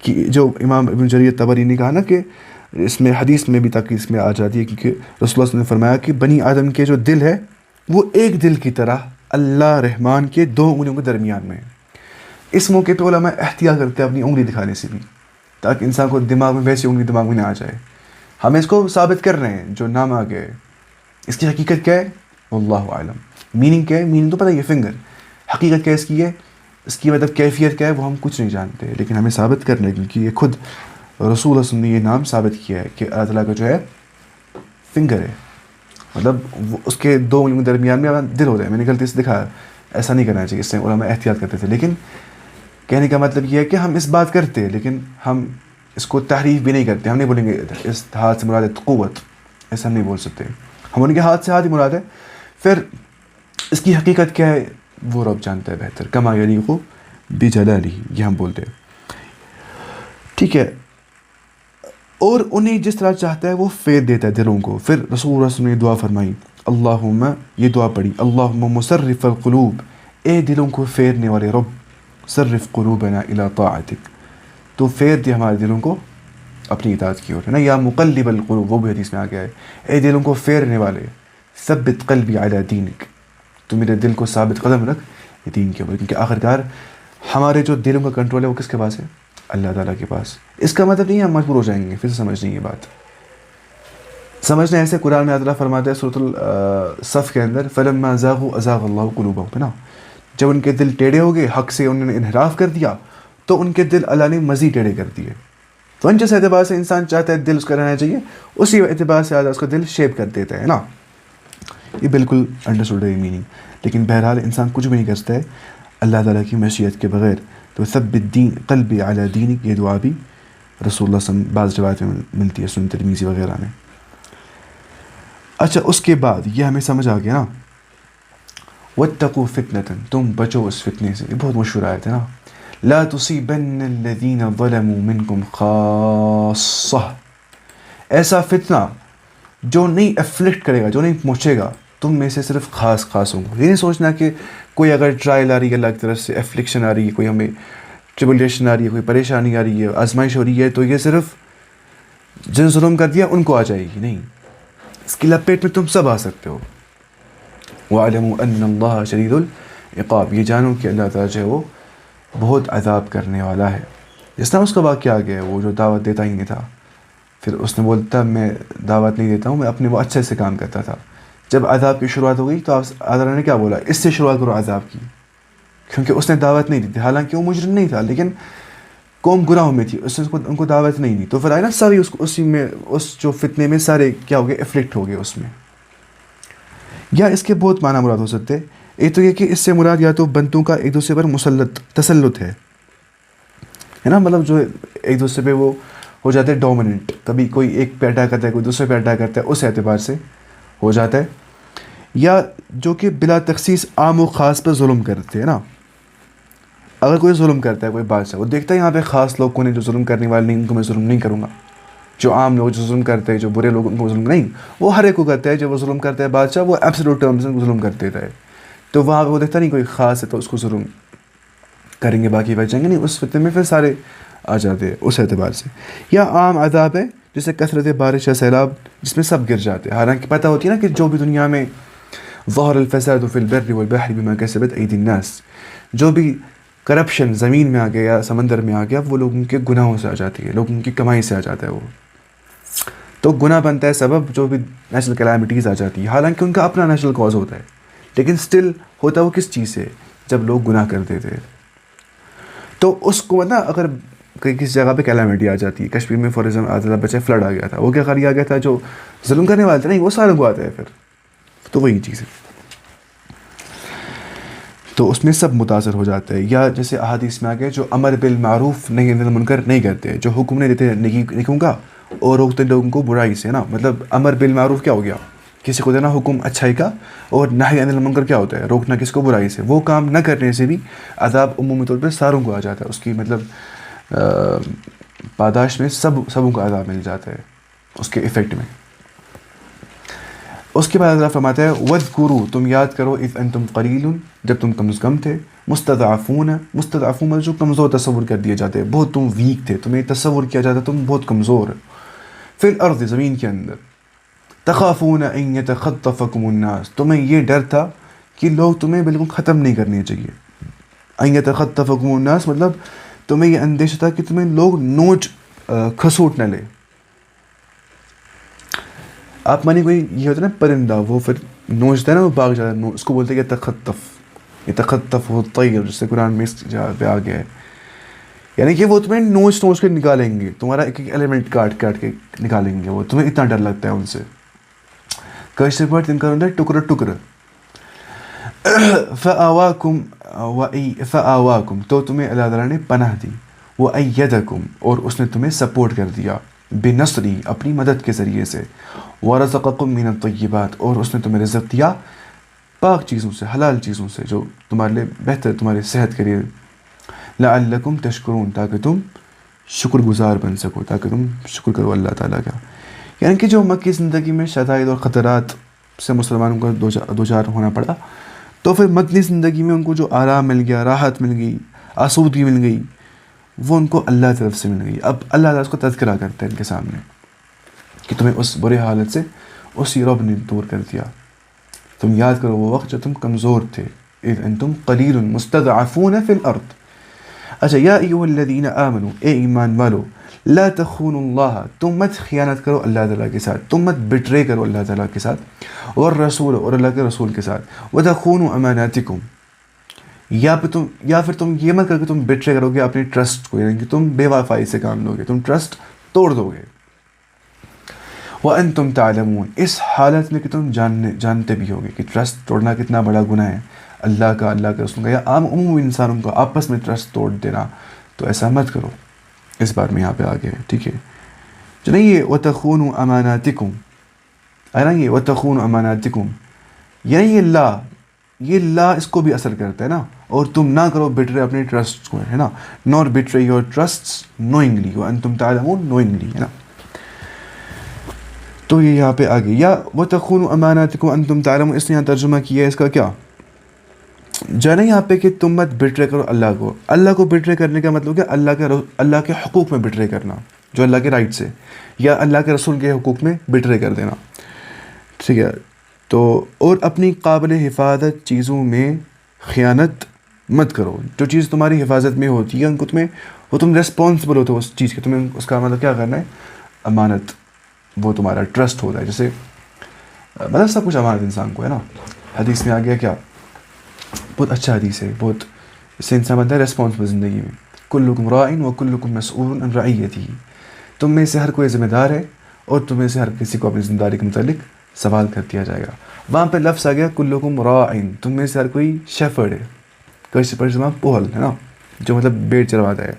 کہ جو امام ابن جریر طبری نے کہا نا کہ اس میں حدیث میں بھی تاکہ اس میں آ جاتی ہے, کیونکہ رسول اللہ صلی اللہ علیہ وسلم نے فرمایا کہ بنی آدم کے جو دل ہے وہ ایک دل کی طرح اللہ رحمان کے 2 انگلیوں کے درمیان میں ہے. اس موقع پہ علماء احتیاط کرتے ہیں اپنی انگلی دکھانے سے بھی, تاکہ انسان کو دماغ میں ویسی انگلی دماغ میں نہ آ جائے. ہم اس کو ثابت کر رہے ہیں جو نام آ گئے. اس کی حقیقت کیا ہے واللہ اعلم. میننگ کیا ہے, میننگ تو پتہ ہے, فنگر. حقیقت کیا ہے اس کی مطلب کیفیت کیا ہے وہ ہم کچھ نہیں جانتے, لیکن ہمیں ثابت کرنا ہے, کیونکہ یہ خود رسول اللہ صلی اللہ علیہ وسلم نے یہ نام ثابت کیا ہے کہ اللہ تعالیٰ کا جو ہے فنگر ہے, مطلب اس کے 2 انگلیوں کے درمیان میں دل ہوتا ہے. میں نے غلطی سے دکھایا, ایسا نہیں کرنا چاہیے, اس سے علماء احتیاط کرتے تھے. لیکن کہنے کا مطلب یہ ہے کہ ہم اس بات کرتے ہیں, لیکن ہم اس کو تحریف بھی نہیں کرتے. ہم نہیں بولیں گے اس ہاتھ سے مراد ہے قوت, ایسا ہم نہیں بول سکتے. ہم ان کے ہاتھ سے ہاتھ ہی مراد ہے. پھر اس کی حقیقت کیا ہے وہ رب جانتا ہے بہتر, کما یلیق بجلالہ, یہ ہم بولتے ہیں. ٹھیک ہے, اور انہیں جس طرح چاہتا ہے وہ پھیر دیتا ہے دلوں کو. پھر رسول اللہ صلی اللہ علیہ وسلم نے دعا فرمائی, اللہم, یہ دعا پڑھی, اللہم مصرف القلوب, اے دلوں کو پھیرنے والے رب, صرف قلوبنا الی طاعتک, تو پھیر دے ہمارے دلوں کو اپنی اطاعت کی اور, ہے نا. یا مقلب القلوب, وہ بھی حدیث میں آ گیا ہے, اے دلوں کو پھیرنے والے, ثبت قلبی علی دینک, تو میرے دل کو ثابت قدم رکھ یہ دین کے اوپر. کیونکہ آخرکار ہمارے جو دلوں کا کنٹرول ہے وہ کس کے پاس ہے, اللہ تعالیٰ کے پاس. اس کا مطلب نہیں ہے ہم مجبور ہو جائیں گے. پھر سے سمجھنے یہ بات سمجھنا ایسے, قرآن میں اللہ فرماتا ہے سورۃ الصف کے اندر, فلما زاغوا ازاغ اللہ قلوبہم, ہے نا. جب ان کے دل ٹیڑھے ہو گئے, حق سے انہوں نے انحراف کر دیا, تو ان کے دل اللہ نے مزید ٹیڑھے کر دیے. تو جس اعتبار سے انسان چاہتا ہے دل اس کا رہنا چاہیے, اسی اعتبار سے اللہ اس کا دل شیپ کر دیتا ہے نا. یہ بالکل انڈرسٹوڈ ہے میننگ. لیکن بہرحال انسان کچھ بھی نہیں کرتا ہے اللہ تعالیٰ کی مشیت کے بغیر. تو ثبت دین قلبی علی دینک، یہ دعا بھی رسول اللہ صلی اللہ علیہ وسلم بعض روایت میں ملتی ہے، سنن ترمذی وغیرہ میں. اچھا اس کے بعد یہ ہمیں سمجھ آ گیا نا. واتقوا فتنة، تم بچو اس فتنے سے. یہ بہت مشہور آیت ہے نا. لا تصیبن الذین ظلموا منکم خاصہ، ایسا فتنہ جو نہیں افلیکٹ کرے گا، جو نہیں پہنچے گا تم میں سے صرف خاص ہوں گے. یہ نہیں سوچنا کہ کوئی اگر ٹرائل آ رہی ہے اللہ کی طرف سے، افلکشن آ رہی ہے، کوئی ہمیں ٹریبولیشن آ رہی ہے، کوئی پریشانی آ رہی ہے، آزمائش ہو رہی ہے، تو یہ صرف جن ظلم کر دیا ان کو آ جائے گی. نہیں، اس کی لپیٹ میں تم سب آ سکتے ہو. وَاعْلَمُوا أَنَّ اللَّهَ شَدِيدُ الْعِقَابِ، یہ جانو کہ اللہ تعالیٰ جو ہے وہ بہت عذاب کرنے والا ہے. جس طرح اس کا واقعہ آ گیا، وہ جو دعوت دیتا ہی نہیں تھا، پھر اس نے بولتا میں دعوت نہیں دیتا ہوں، میں اپنے وہ اچھے سے کام کرتا تھا. جب عذاب کی شروعات ہو گئی تو اللہ نے کیا بولا، اس سے شروعات کرو عذاب کی، کیونکہ اس نے دعوت نہیں دی تھی. حالانکہ وہ مجرم نہیں تھا، لیکن قوم گناہوں میں تھی، اس نے ان کو دعوت نہیں دی. تو پھر آئے نا ساری اسی میں، اس جو فتنے میں سارے کیا ہو گئے، افلیکٹ ہو گئے اس میں. یا اس کے بہت معنی مراد ہو سکتے ہیں. ایک تو یہ کہ اس سے مراد یا تو بندوں کا ایک دوسرے پر تسلط ہے نا، مطلب جو ایک دوسرے پہ وہ ہو جاتے ہیں ڈومیننٹ، کبھی کوئی ایک پہ اٹیک کرتا ہے، کوئی دوسرے پہ اٹیک کرتا ہے، اس اعتبار سے ہو جاتا ہے. یا جو کہ بلا تخصیص عام و خاص پر ظلم کرتے ہیں نا. اگر کوئی ظلم کرتا ہے، کوئی بادشاہ، وہ دیکھتا ہے یہاں پہ خاص لوگوں نے جو ظلم کرنے والے نہیں، ان کو میں ظلم نہیں کروں گا. جو عام لوگ جو ظلم کرتے ہیں، جو برے لوگ، ان کو ظلم نہیں، وہ ہر ایک کو کرتا ہے. جو وہ ظلم کرتا ہے بادشاہ، وہ ایبسولوٹ ٹرمز میں ظلم کر دیتا ہے. تو وہاں پہ وہ دیکھتا نہیں کوئی خاص ہے تو اس کو ظلم کریں گے، باقی بچیں گے نہیں. اس فتنے میں پھر سارے آ جاتے ہیں اس اعتبار سے. یا عام عذاب ہے جیسے کثرت بارش یا سیلاب، جس میں سب گر جاتے ہیں. حالانکہ پتہ ہوتی ہے نا کہ جو بھی دنیا میں ظہر الفساد فی البر والبحر بما کسبت ایدی الناس، جو بھی کرپشن زمین میں آ گیا یا سمندر میں آ گیا، وہ لوگوں کے گناہوں سے آ جاتی ہے، لوگوں کی کمائی سے آ جاتا ہے. وہ تو گناہ بنتا ہے سبب، جو بھی نیچرل کلیمٹیز آ جاتی ہے. حالانکہ ان کا اپنا نیچرل کاز ہوتا ہے، لیکن سٹل ہوتا وہ کس چیز سے، جب لوگ گناہ کرتے تھے. تو اس کو نا اگر کسی جگہ پہ کلیمٹی آ جاتی ہے، کشمیر میں فار ایگزامپل بچے فلڈ آ گیا تھا، وہ کیا کر آ گیا تھا، جو ظلم کرنے والے تھے نہیں، وہ سارے کو آتا ہے پھر. تو وہی چیز ہے، تو اس میں سب متاثر ہو جاتا ہے. یا جیسے احادیث میں آ گیا، جو امر بالمعروف نہی عن المنکر نہیں کرتے، جو حکم نہیں دیتے نیکیوں کا اور روکتے لوگوں کو برائی سے نا. مطلب امر بالمعروف کیا ہو گیا، کسی کو دینا حکم اچھائی کا، اور نہی عن المنکر کیا ہوتا ہے، روکنا کس کو، برائی سے. وہ کام نہ کرنے سے بھی عذاب عمومی طور پہ ساروں کو آ جاتا ہے. اس کی مطلب پاداش میں سبوں کو عذاب مل جاتا ہے اس کے ایفیکٹ میں. اس کے بعد اللہ فرماتا ہے وَاذْكُرُوا، تم یاد کرو، اذ انتم قلیل، جب تم کم تھے، مستضعفون جو کمزور تصور کر دیے جاتے ہیں، بہت تم ویک تھے، تمہیں تصور کیا جاتا تم بہت کمزور. فی الارض، زمین کے اندر، تخافون ان یتخطفکم الناس، تمہیں یہ ڈر تھا کہ لوگ تمہیں بالکل ختم نہیں کرنے چاہیے. ان یتخطفکم الناس مطلب تمہیں یہ اندیشہ تھا کہ تمہیں لوگ نوچ کھسوٹ نہ لے. آپ مانی کوئی یہ ہوتا ہے نا پرندہ، وہ پھر نوچتا ہے نا، وہ بھاگ جاتا ہے، اس کو بولتے ہیں یتخطف الطیر، جس سے قرآن میں اس جگہ پہ آ گیا ہے. یعنی کہ وہ تمہیں نوچ کے نکالیں گے، تمہارا ایک ایک ایلیمنٹ کاٹ کے نکالیں گے. وہ تمہیں اتنا ڈر لگتا ہے ان سے. کیسے پڑھ ان کا ہوتا ہے ٹکڑا. فآواکم، تو تمہیں اللہ تعالیٰ نے پناہ دی. وأیدکم، اور اس نے تمہیں سپورٹ کر دیا، بنصری، اپنی مدد کے ذریعے سے. ورزقکم من الطیبات، اور اس نے تمہیں رزق دیا پاک چیزوں سے، حلال چیزوں سے، جو تمہارے لیے بہتر، تمہاری صحت کے لیے. لعلکم تشکرون، تاکہ تم شکر گزار بن سکو، تاکہ تم شکر کرو اللہ تعالیٰ کا. یعنی کہ جو مکی زندگی میں شدائد اور خطرات سے مسلمانوں کو دوچار ہونا پڑا، تو پھر مدنی زندگی میں ان کو جو آرام مل گیا، راحت مل گئی، آسودگی مل گئی، وہ ان کو اللہ کی طرف سے مل گئی. اب اللہ تعالیٰ اس کو تذکرہ کرتا ہے ان کے سامنے کہ تمہیں اس برے حالت سے اسی رب نے دور کر دیا. تم یاد کرو وہ وقت جب تم کمزور تھے، اذ انتم قلیل مستضعفون فی الارض. اچھا، یا ایھا الذین آمنوا، اے ایمان والو، لا تخونوا اللہ، تم مت خیانت کرو اللہ تعالیٰ کے ساتھ، تم مت بٹرے کرو اللہ تعالیٰ کے ساتھ، والرسول، اور اللہ کے رسول کے ساتھ. وتخونوا اماناتکم، یا پھر تم یہ مت کر کے تم بٹرے کرو گے اپنے ٹرسٹ کو، یعنی کہ تم بے وفائی سے کام لو گے، تم ٹرسٹ توڑ دو گے. وَأَنْتُمْ تَعْلَمُونَ، اس حالت میں کہ تم جانتے بھی ہوگے کہ ٹرسٹ توڑنا کتنا بڑا گناہ ہے. اللہ کا, اللہ کے رسول کا یا عام عمومی انسانوں کا آپس میں ٹرسٹ توڑ دینا, تو ایسا مت کرو. اس بار میں یہاں پہ آگے ہے, ٹھیک ہے. جو نہیں یہ وَتَخُونُوا أَمَانَاتِكُمْ, ہے نا, یہ وَتَخُونُوا أَمَانَاتِكُمْ, یعنی یہ لا اس کو بھی اثر کرتا ہے نا. اور تم نہ کرو بٹرے اپنے ٹرسٹ کو, ہے نا. نور بٹرے یور ٹرسٹ نوئنگلی وانتم تعلمون, نوئنگلی, ہے نا. تو یہ یہاں پہ آگے یا وَتَخُونُوا أَمَانَاتِكُمْ وَأَنْتُمْ تَعْلَمُونَ, اس نے یہاں ترجمہ کیا ہے اس کا کیا, جو ہے نا یہاں پہ کہ تم مت بٹرے کرو اللہ کو. اللہ کو بٹرے کرنے کا مطلب کیا, اللہ کے حقوق میں بٹرے کرنا جو اللہ کے رائٹ سے, یا اللہ کے رسول کے حقوق میں بٹرے کر دینا, ٹھیک ہے. تو اور اپنی قابل حفاظت چیزوں میں خیانت مت کرو. جو چیز تمہاری حفاظت میں ہوتی ہے ان کو وہ تم ریسپانسبل ہوتے ہو اس چیز کے, تمہیں اس کا مطلب کیا کرنا ہے, امانت, وہ تمہارا ٹرسٹ ہوتا ہے. جیسے مطلب سب کچھ امانت انسان کو, ہے نا. حدیث میں آ گیا کیا, بہت اچھا حدیث ہے, بہت, اس سے انسان بنتا ہے ریسپانسبل زندگی میں. کلکم راعٍ وکلکم مسئول عن رعیتہ, تم میں سے ہر کوئی ذمہ دار ہے اور تم میں سے ہر کسی کو اپنی ذمہ داری کے متعلق سوال کر دیا جائے گا. وہاں پہ لفظ آ گیا کلکم راعٍ, تم میں سے ہر کوئی شیفرڈ ہے, کیسے پر زمان پوہل, ہے نا, جو مطلب بھیڑ چرواتا ہے.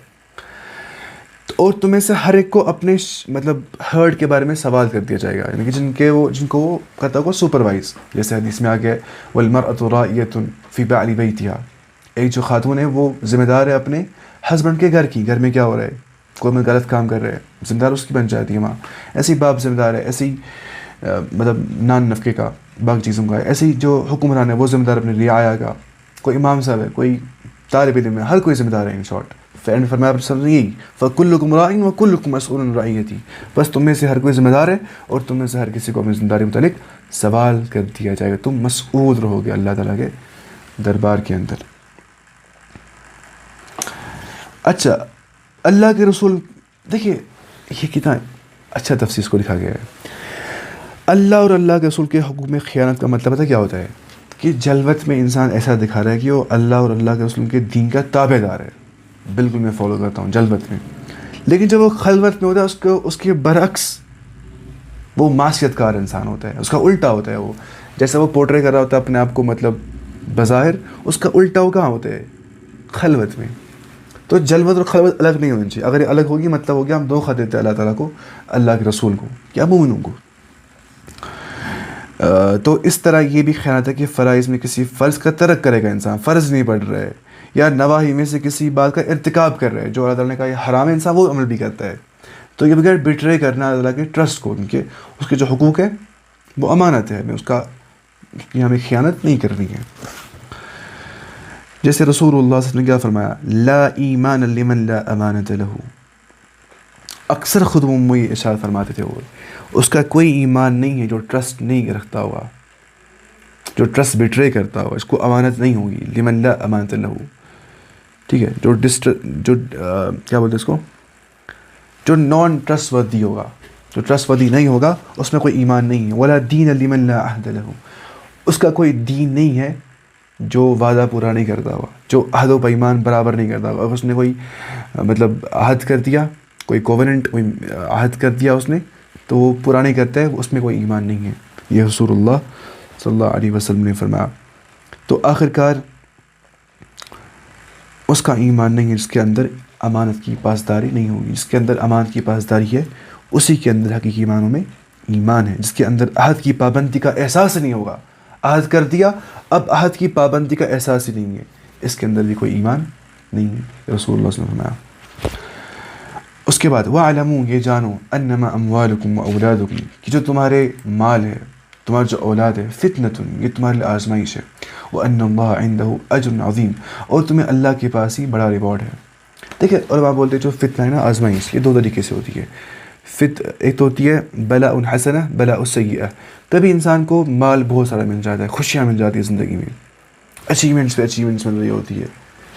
اور تم میں سے ہر ایک کو اپنے مطلب ہرڈ کے بارے میں سوال کر دیا جائے گا, یعنی کہ جن کو وہ کرتا ہوگا سپروائز. جیسے حدیث میں آ گیا والمرأة راعیۃ فی بعل بیتہا, ایک جو خاتون ہے وہ ذمہ دار ہے اپنے ہسبینڈ کے گھر میں کیا ہو رہا ہے, کوئی میں غلط کام کر رہے ہیں, ذمہ دار اس کی بن جاتی ہے وہاں. ایسے ہی باپ ذمہ دار ہے, ایسے ہی مطلب نان نفقے کا, باقی چیزوں کا. ایسے ہی جو حکمران ہے وہ ذمہ دار اپنے رعایا کا, کوئی امام صاحب ہے, کوئی طالب علم ہے, ہر کوئی ذمہ دار ہے. ان شارٹ فرمایا یہی فَكُلُّكُمْ رَاعٍ وَكُلُّكُمْ مسئول عن رعیتہ, بس تم میں سے ہر کوئی ذمہ دار ہے اور تم میں سے ہر کسی کو اپنی ذمہ داری متعلق سوال کر دیا جائے گا. تم مسئول رہو گے اللہ تعالیٰ کے دربار کے اندر. اچھا, اللہ کے رسول, دیکھیے یہ کتنا اچھا تفصیل کو لکھا گیا ہے. اللہ اور اللہ کے رسول کے حقوق میں خیانت کا مطلب پتہ کیا ہوتا ہے, کہ جلوت میں انسان ایسا دکھا رہا ہے کہ وہ اللہ اور اللہ کے رسول کے دین کا تابع دار ہے, بالکل میں فالو کرتا ہوں جلوت میں, لیکن جب وہ خلوت میں ہوتا ہے اس کے برعکس وہ معصیت کار انسان ہوتا ہے, اس کا الٹا ہوتا ہے. وہ جیسا وہ پورٹرے کر رہا ہوتا ہے اپنے آپ کو مطلب بظاہر, اس کا الٹا وہ کہاں ہوتا ہے, خلوت میں. تو جلوت اور خلوت الگ نہیں ہونی چاہیے. اگر یہ الگ ہوگی مطلب ہو گیا ہم دھوکہ دیتے ہیں اللہ تعالیٰ کو, اللہ کے رسول کو, کیا مومنوں کو. تو اس طرح یہ بھی خیانت ہے کہ فرائض میں کسی فرض کا ترک کرے گا انسان, فرض نہیں پڑھ رہا ہے, یا نواہی میں سے کسی بات کا ارتکاب کر رہا ہے جو اللہ تعالیٰ نے کہا یہ حرام ہے, انسان وہ عمل بھی کرتا ہے. تو یہ بغیر بٹرے کرنا اللہ کے ٹرسٹ کو, کیونکہ اس کے جو حقوق ہیں وہ امانت ہے, ہمیں اس کا ہمیں خیانت نہیں کرنی ہے. جیسے رسول اللہ صلی اللہ علیہ وسلم نے کیا فرمایا, لا ایمان لمن لا امانت لہ, اکثر خود وہ یہ ارشاد فرماتے تھے, وہ اس کا کوئی ایمان نہیں ہے جو ٹرسٹ نہیں رکھتا ہوا, جو ٹرسٹ بٹرے کرتا ہوا, اس کو امانت نہیں ہوگی. لمن لا امانت لہ, ٹھیک ہے, جو کیا بولتے اس کو, جو نان ٹرسٹ ودی ہوگا, جو ٹرسٹ ودی نہیں ہوگا اس میں کوئی ایمان نہیں ہے. ولا دین لمن لا عہد لہ, اس کا کوئی دین نہیں ہے جو وعدہ پورا نہیں کرتا ہوا, جو عہد و پیمان برابر نہیں کرتا ہوا. اگر اس نے کوئی مطلب عہد کر دیا, کوئی کووننٹ, کوئی عہد کر دیا اس نے, تو وہ پورا نہیں کرتا ہے, اس میں کوئی ایمان نہیں ہے. یہ رسول اللہ صلی اللہ علیہ وسلم نے فرمایا. تو آخر کار اس کا ایمان نہیں ہے جس کے اندر امانت کی پاسداری نہیں ہوگی. جس کے اندر امانت کی پاسداری ہے اسی کے اندر حقیقی معنوں میں ایمان ہے. جس کے اندر عہد کی پابندی کا احساس نہیں ہوگا, عہد کر دیا اب عہد کی پابندی کا احساس ہی نہیں ہے, اس کے اندر بھی کوئی ایمان نہیں ہے. رسول اللہ صلی اللہ علیہ وسلم نے فرمایا. اس کے بعد وَاعْلَمُوا, یہ جانو, أَنَّمَا أَمْوَالُكُمْ وَأَوْلَادُكُمْ, کہ جو تمہارے مال ہے, تمہارا جو اولاد ہے, فتنة, یہ تمہارے لیے آزمائش ہے. وَأَنَّ اللَّهَ عِنْدَهُ أَجْرٌ عَظِيمٌ, اور تمہیں اللہ کے پاس ہی بڑا ریوارڈ ہے. دیکھیں علماء بولتے ہیں جو فتنہ ہے نا, آزمائش, یہ دو طریقے سے ہوتی ہے. ایک تو ہوتی ہے بلاء حسنہ, بلاء سیئہ. کبھی انسان کو مال بہت سارا مل جاتا ہے, خوشیاں مل جاتی ہے زندگی میں, اچیومنٹس پہ اچیومنٹس مل رہی ہوتی ہے,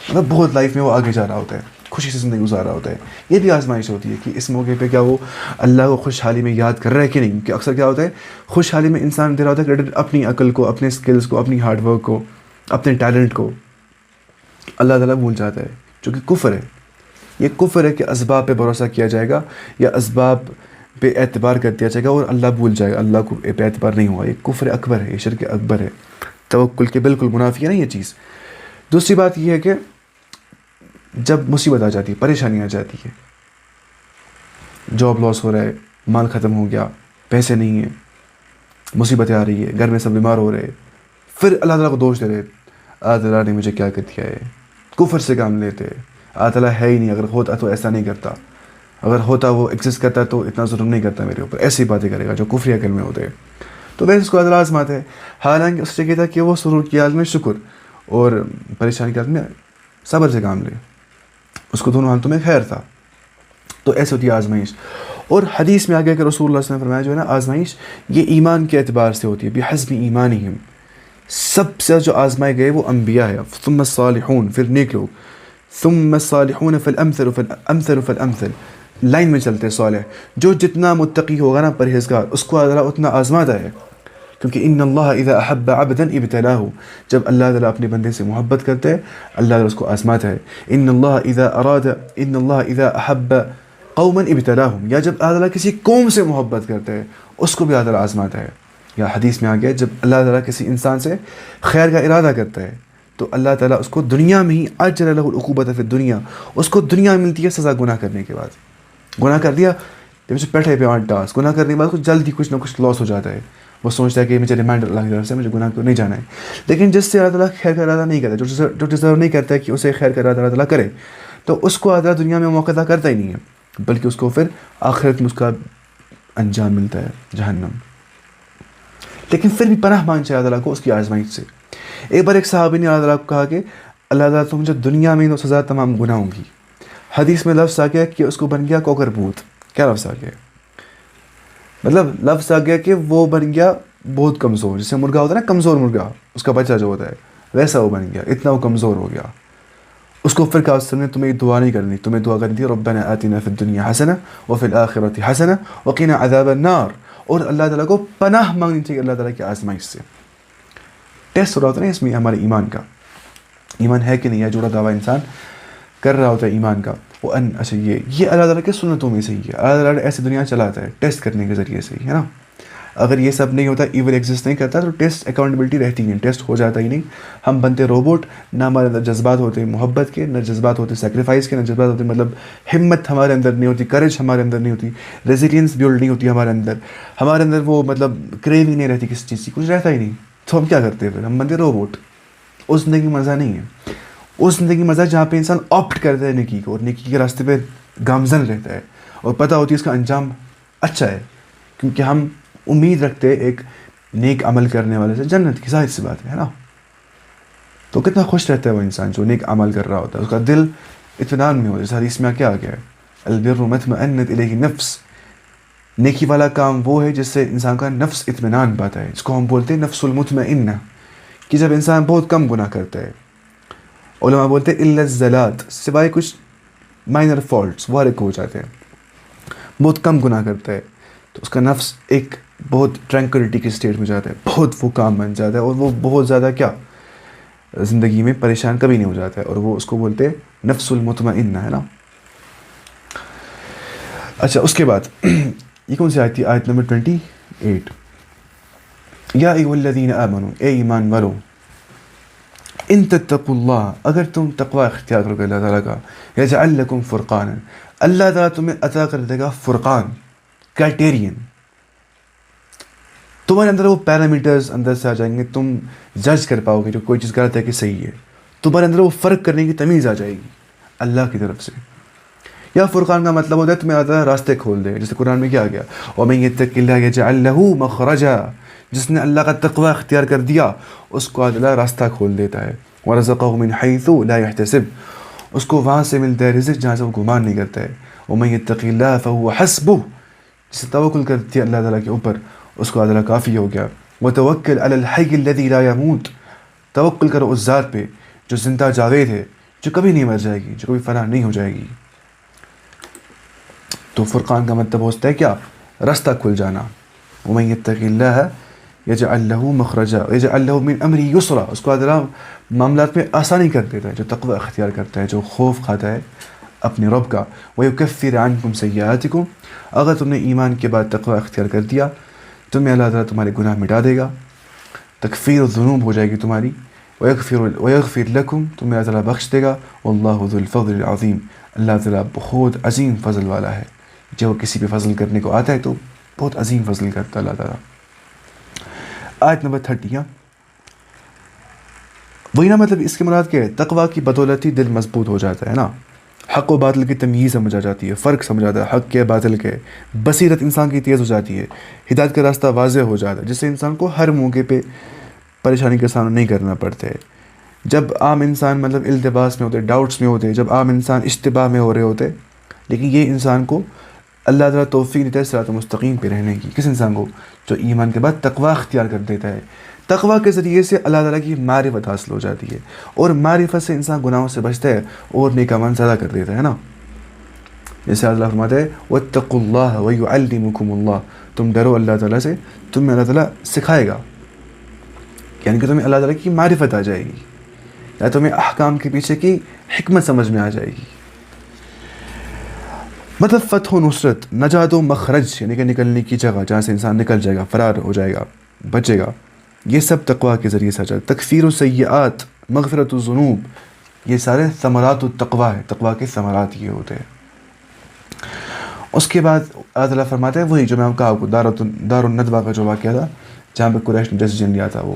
مطلب بہت لائف میں وہ آگے جا رہا ہوتا ہے, خوشی سے زندگی گزار رہا ہوتا ہے. یہ بھی آزمائش ہوتی ہے کہ اس موقع پہ کیا وہ اللہ کو خوشحالی میں یاد کر رہا ہے کہ نہیں. کہ اکثر کیا ہوتا ہے, خوشحالی میں انسان دے رہا ہوتا ہے کریڈٹ اپنی عقل کو, اپنے اسکلس کو, اپنی ہارڈ ورک کو, اپنے ٹیلنٹ کو. اللہ تعالیٰ بھول جاتا ہے, جو کہ کفر ہے. یہ کفر ہے کہ اسباب پہ بھروسہ کیا جائے گا یا اسباب پہ اعتبار کر دیا جائے گا اور اللہ بھول جائے گا, اللہ کو پہ اعتبار نہیں ہوگا. یہ کفر اکبر ہے, یہ شرک اکبر ہے. توکل کے بالکل منافی ہے نا یہ چیز. دوسری بات یہ ہے کہ جب مصیبت آ جاتی ہے, پریشانی آ جاتی ہے, جاب لاس ہو رہا ہے, مال ختم ہو گیا, پیسے نہیں ہیں, مصیبتیں آ رہی ہے, گھر میں سب بیمار ہو رہے, پھر اللہ تعالیٰ کو دوش دے رہے, اللہ تعالیٰ نے مجھے کیا کر دیا ہے, کفر سے کام لیتے, اللہ تعالیٰ ہے ہی نہیں, اگر ہوتا تو ایسا نہیں کرتا, اگر ہوتا وہ ایگزسٹ کرتا تو اتنا ظلم نہیں کرتا میرے اوپر, ایسی باتیں کرے گا جو کفری عقل میں ہوتے ہیں. تو ویسے اس کو اللہ تعالیٰ آزماتے ہیں, حالانکہ اس سے کہتا کہ وہ سرور کی حالت میں شکر اور پریشانی کی حالت میں صبر سے کام لے, اس کو دونوں حالتوں میں خیر تھا. تو ایسے ہوتی ہے آزمائش. اور حدیث میں آگے کہ رسول اللہ صلی اللہ علیہ وسلم نے فرمایا جو ہے نا آزمائش یہ ایمان کے اعتبار سے ہوتی ہے, بحسب ایمانہم, سب سے جو آزمائے گئے وہ انبیاء ہے, ثم الصالحون, پھر نیک لوگ, ثم الصالحون فالامثل فالامثل فالامثل, لائن میں چلتے صالح, جو جتنا متقی ہوگا نا پرہیزگار, اس کو اللہ اتنا آزماتا ہے, کیونکہ ان اللہ اذا احب عبدا ابتلاہ, جب اللہ تعالیٰ اپنے بندے سے محبت کرتا ہے اللہ تعالیٰ اس کو آزماتا ہے. ان اللہ اذا احب قوما ابتلاہم, یا جب اللہ تعالیٰ کسی قوم سے محبت کرتا ہے اس کو بھی اللہ تعالیٰ آزماتا ہے. یا حدیث میں آ گیا جب اللہ تعالیٰ کسی انسان سے خیر کا ارادہ کرتا ہے تو اللہ تعالیٰ اس کو دنیا میں ہی اجر له العقوبۃ فی الدنیا, اس کو دنیا میں ملتی ہے سزا گناہ کرنے کے بعد. گناہ کر دیا جب اسے بیٹھے پہ آن ٹاسک, گناہ کرنے کے بعد کچھ جلدی کچھ نہ کچھ لاس ہو جاتا ہے, وہ سوچتا ہے کہ مجھے ریمائنڈر اللہ کی طرف سے مجھے گناہ کو نہیں جانا ہے. لیکن جس سے اللہ تعالیٰ خیر کا ارادہ نہیں کرتا, جو ڈیزرو نہیں کرتا ہے کہ اسے خیر کا ارادہ اللہ تعالیٰ کرے, تو اس کو اللہ تعالیٰ دنیا میں موقع عطا کرتا ہی نہیں ہے, بلکہ اس کو پھر آخرت میں اس کا انجام ملتا ہے جہنم. لیکن پھر بھی پناہ مانگ چاہے اللہ تعالیٰ کو اس کی آزمائش سے. ایک بار ایک صحابی نے اللہ تعالیٰ کو کہا کہ اللہ تعالیٰ تو مجھے دنیا میں تو سزا تمام گناہوں کی. حدیث میں لفظ آ گیا کہ اس کو بن گیا کوکر بوت. کیا لفظ آ گیا, مطلب لفظ آ گیا کہ وہ بن گیا بہت کمزور, جیسے مرغا ہوتا ہے نا کمزور مرغا, اس کا بچہ جو ہوتا ہے ویسا وہ بن گیا, اتنا وہ کمزور ہو گیا. اس کو پھر کہا اس نے تمہیں دعا نہیں کرنی, تمہیں دعا کرنی تھی ربنا آتنا فی الدنیا حسنہ وفی الآخرۃ حسنہ وقنا عذاب النار, اور اللہ تعالیٰ کو پناہ مانگنی چاہیے اللہ تعالیٰ کی آزمائش سے. ٹیسٹ ہو رہا ہوتا ہے نا اس میں ہمارے ایمان کا, ایمان ہے کہ نہیں ہے, جوڑا دعویٰ انسان کر رہا ہوتا ہے ایمان کا, وہ اچھا یہ اللہ تعالیٰ کے سنتوں میں سے ہی ہے. اللہ تعالیٰ ایسے دنیا چلاتا ہے ٹیسٹ کرنے کے ذریعے سے ہی, ہے نا. اگر یہ سب نہیں ہوتا, ایول ایگزسٹ نہیں کرتا, تو ٹیسٹ اکاؤنٹیبلٹی رہتی نہیں, ٹیسٹ ہو جاتا ہی نہیں. ہم بنتے روبوٹ, نہ ہمارے اندر جذبات ہوتے محبت کے, نہ جذبات ہوتے سیکریفائس کے, نہ جذبات ہوتے مطلب ہمت ہمارے اندر نہیں ہوتی, کریج ہمارے اندر نہیں ہوتی, ریزیلینس بلڈ نہیں ہوتی ہمارے اندر وہ مطلب کریونگ نہیں رہتی کسی چیز کی, کچھ رہتا ہی نہیں. تو ہم کیا کرتے ہیں پھر, ہم بنتے روبوٹ. اس زندگی میں مزہ نہیں ہے. اس زندگی مزہ جہاں پہ انسان آپٹ کرتا ہے نیکی کو, اور نیکی کے راستے پہ گامزن رہتا ہے, اور پتہ ہوتی ہے اس کا انجام اچھا ہے, کیونکہ ہم امید رکھتے ہیں ایک نیک عمل کرنے والے سے جنت کی, ظاہر سی بات ہے نا. تو کتنا خوش رہتا ہے وہ انسان جو نیک عمل کر رہا ہوتا ہے, اس کا دل اطمینان میں ہوتا ہے. حدیث میں کیا آ گیا ہے, البر ما اطمأنت الیہ نفس, نیکی والا کام وہ ہے جس سے انسان کا نفس اطمینان پاتا ہے, جس کو ہم بولتے ہیں نفس المطمئنہ, کہ جب انسان بہت کم گناہ کرتا ہے. علماء بولتے ہیں الا الزلات, سوائے کچھ مائنر فالٹس وہ ہر ایک ہو جاتے ہیں, بہت کم گناہ کرتا ہے تو اس کا نفس ایک بہت ٹرینکلٹی کے اسٹیٹ میں جاتا ہے, بہت وہ کام بن جاتا ہے, اور وہ بہت زیادہ کیا زندگی میں پریشان کبھی نہیں ہو جاتا ہے, اور وہ اس کو بولتے ہیں نفس المطمئنہ, ہے نا. اچھا اس کے بعد یہ کون سی آیت تھی, آیت نمبر 28, یا ایھا الذین آمنوا, اے ایمان والو, ان تتقوا اللہ, اگر تم تقوی اختیار کرو گے اللہ تعالیٰ کا, یجعل لکم فرقانا, اللہ تعالیٰ تمہیں عطا کر دے گا فرقان, کرائٹیرین. تمہارے اندر وہ پیرامیٹرز اندر سے آ جائیں گے, تم جج کر پاؤ گے جو کوئی چیز غلط ہے کہ صحیح ہے, تمہارے اندر وہ فرق کرنے کی تمیز آ جائے گی اللہ کی طرف سے. یا فرقان کا مطلب ہوتا ہے تمہیں اللہ تعالیٰ راستے کھول دے, جیسے قرآن میں کیا گیا, وَمَن يَتَّقِ اللَّهَ يَجْعَل لَهُ مَخْرَجًا, جس نے اللہ کا تقوی اختیار کر دیا اس کو اللہ راستہ کھول دیتا ہے. وَرَزَقَهُ مِنْ حَيْثُ لَا يَحْتَسِبُ, اس کو وہاں سے ملتا ہے رزق جہاں سے وہ گمان نہیں کرتا ہے. وَمَن يَتَّقِ اللَّهَ فَهُوَ حَسْبُهُ, جس نے توکل کر دیا اللہ تعالیٰ کے اوپر اس کو اللہ کافی ہو گیا. وَتَوَكَّلْ عَلَى الْحَيِّ الَّذِي لَا يَمُوتُ, توکل کرو اس ذات پہ جو زندہ جاوید ہے, جو کبھی نہیں مر جائے گی, جو کبھی فنا نہیں ہو جائے گی. تو فرقان کا مطلب ہوتا ہے کیا, راستہ کھل جانا. وَمَن يَتَّقِ اللَّهَ يَجْعَل لَهُ مَخْرَجًا وَيَجْعَل لَهُ مِنْ أَمْرِهِ يُسْرًا, اس کو اللہ معاملات میں آسانی کر دیتا ہے جو تقوی اختیار کرتا ہے, جو خوف کھاتا ہے اپنے رب کا. وَيُكَفِّرْ عَنْكُمْ سَيِّئَاتِكُمْ, اگر تم نے ایمان کے بعد تقوی اختیار کر دیا تمہیں اللہ تعالیٰ تمہارے گناہ مٹا دے گا. تکفیر الذنوب ہو جائے گی تمہاری، ویغفر لکم، تمہیں اللہ تعالیٰ بخش دے گا، واللہ ذو الفضل العظیم، اللہ تعالیٰ بہت عظیم فضل والا ہے، جو کسی پہ فضل کرنے کو آتا ہے تو بہت عظیم فضل کرتا ہے اللہ تعالیٰ۔ آیت نمبر 30۔ وہی نا، مطلب اس کی مراد کیا ہے؟ تقویٰ کی بدولت ہی دل مضبوط ہو جاتا ہے نا، حق و باطل کی تمیز سمجھ آ جاتی ہے، فرق سمجھ آتا ہے حق کے باطل کے، بصیرت انسان کی تیز ہو جاتی ہے، ہدایت کا راستہ واضح ہو جاتا ہے، جس سے انسان کو ہر موقع پہ پریشانی کا سامنا نہیں کرنا پڑتا ہے۔ جب عام انسان مطلب التباس میں ہوتے، ڈاؤٹس میں ہوتے، جب عام انسان اشتباہ میں ہو رہے ہوتے، لیکن یہ انسان کو اللہ تعالیٰ توفیق دیتا ہے صراط مستقیم پہ رہنے کی۔ کس انسان کو؟ جو ایمان کے بعد تقویٰ اختیار کر دیتا ہے۔ تقویٰ کے ذریعے سے اللہ تعالیٰ کی معرفت حاصل ہو جاتی ہے، اور معرفت سے انسان گناہوں سے بچتا ہے اور نیک اعمال زیادہ کر دیتا ہے نا۔ جیسے اللہ فرماتا ہے واتقوا اللہ ویعلمکم اللہ، تم ڈرو اللہ تعالیٰ سے، تمہیں اللہ تعالیٰ سکھائے گا، یعنی کہ تمہیں اللہ تعالیٰ کی معرفت آ جائے گی، یا تمہیں احکام کے پیچھے کی حکمت سمجھ میں آ جائے گی۔ مطلب فتح و نصرت، نجات و مخرج، یعنی کہ نکلنے کی جگہ جہاں سے انسان نکل جائے گا، فرار ہو جائے گا، بچے گا، یہ سب تقویٰ کے ذریعے سے آ جاتا ہے۔ تکفیر السیئات، مغفرت الذنوب، یہ سارے ثمرات التقویٰ ہے، تقویٰ کے ثمرات یہ ہوتے ہیں۔ اس کے بعد اللہ تعالیٰ فرماتا ہے وہی جو میں کہا آپ کو دار الندوہ کا جو واقعہ تھا، جہاں پہ قریش نے ڈیسیجن لیا تھا، وہ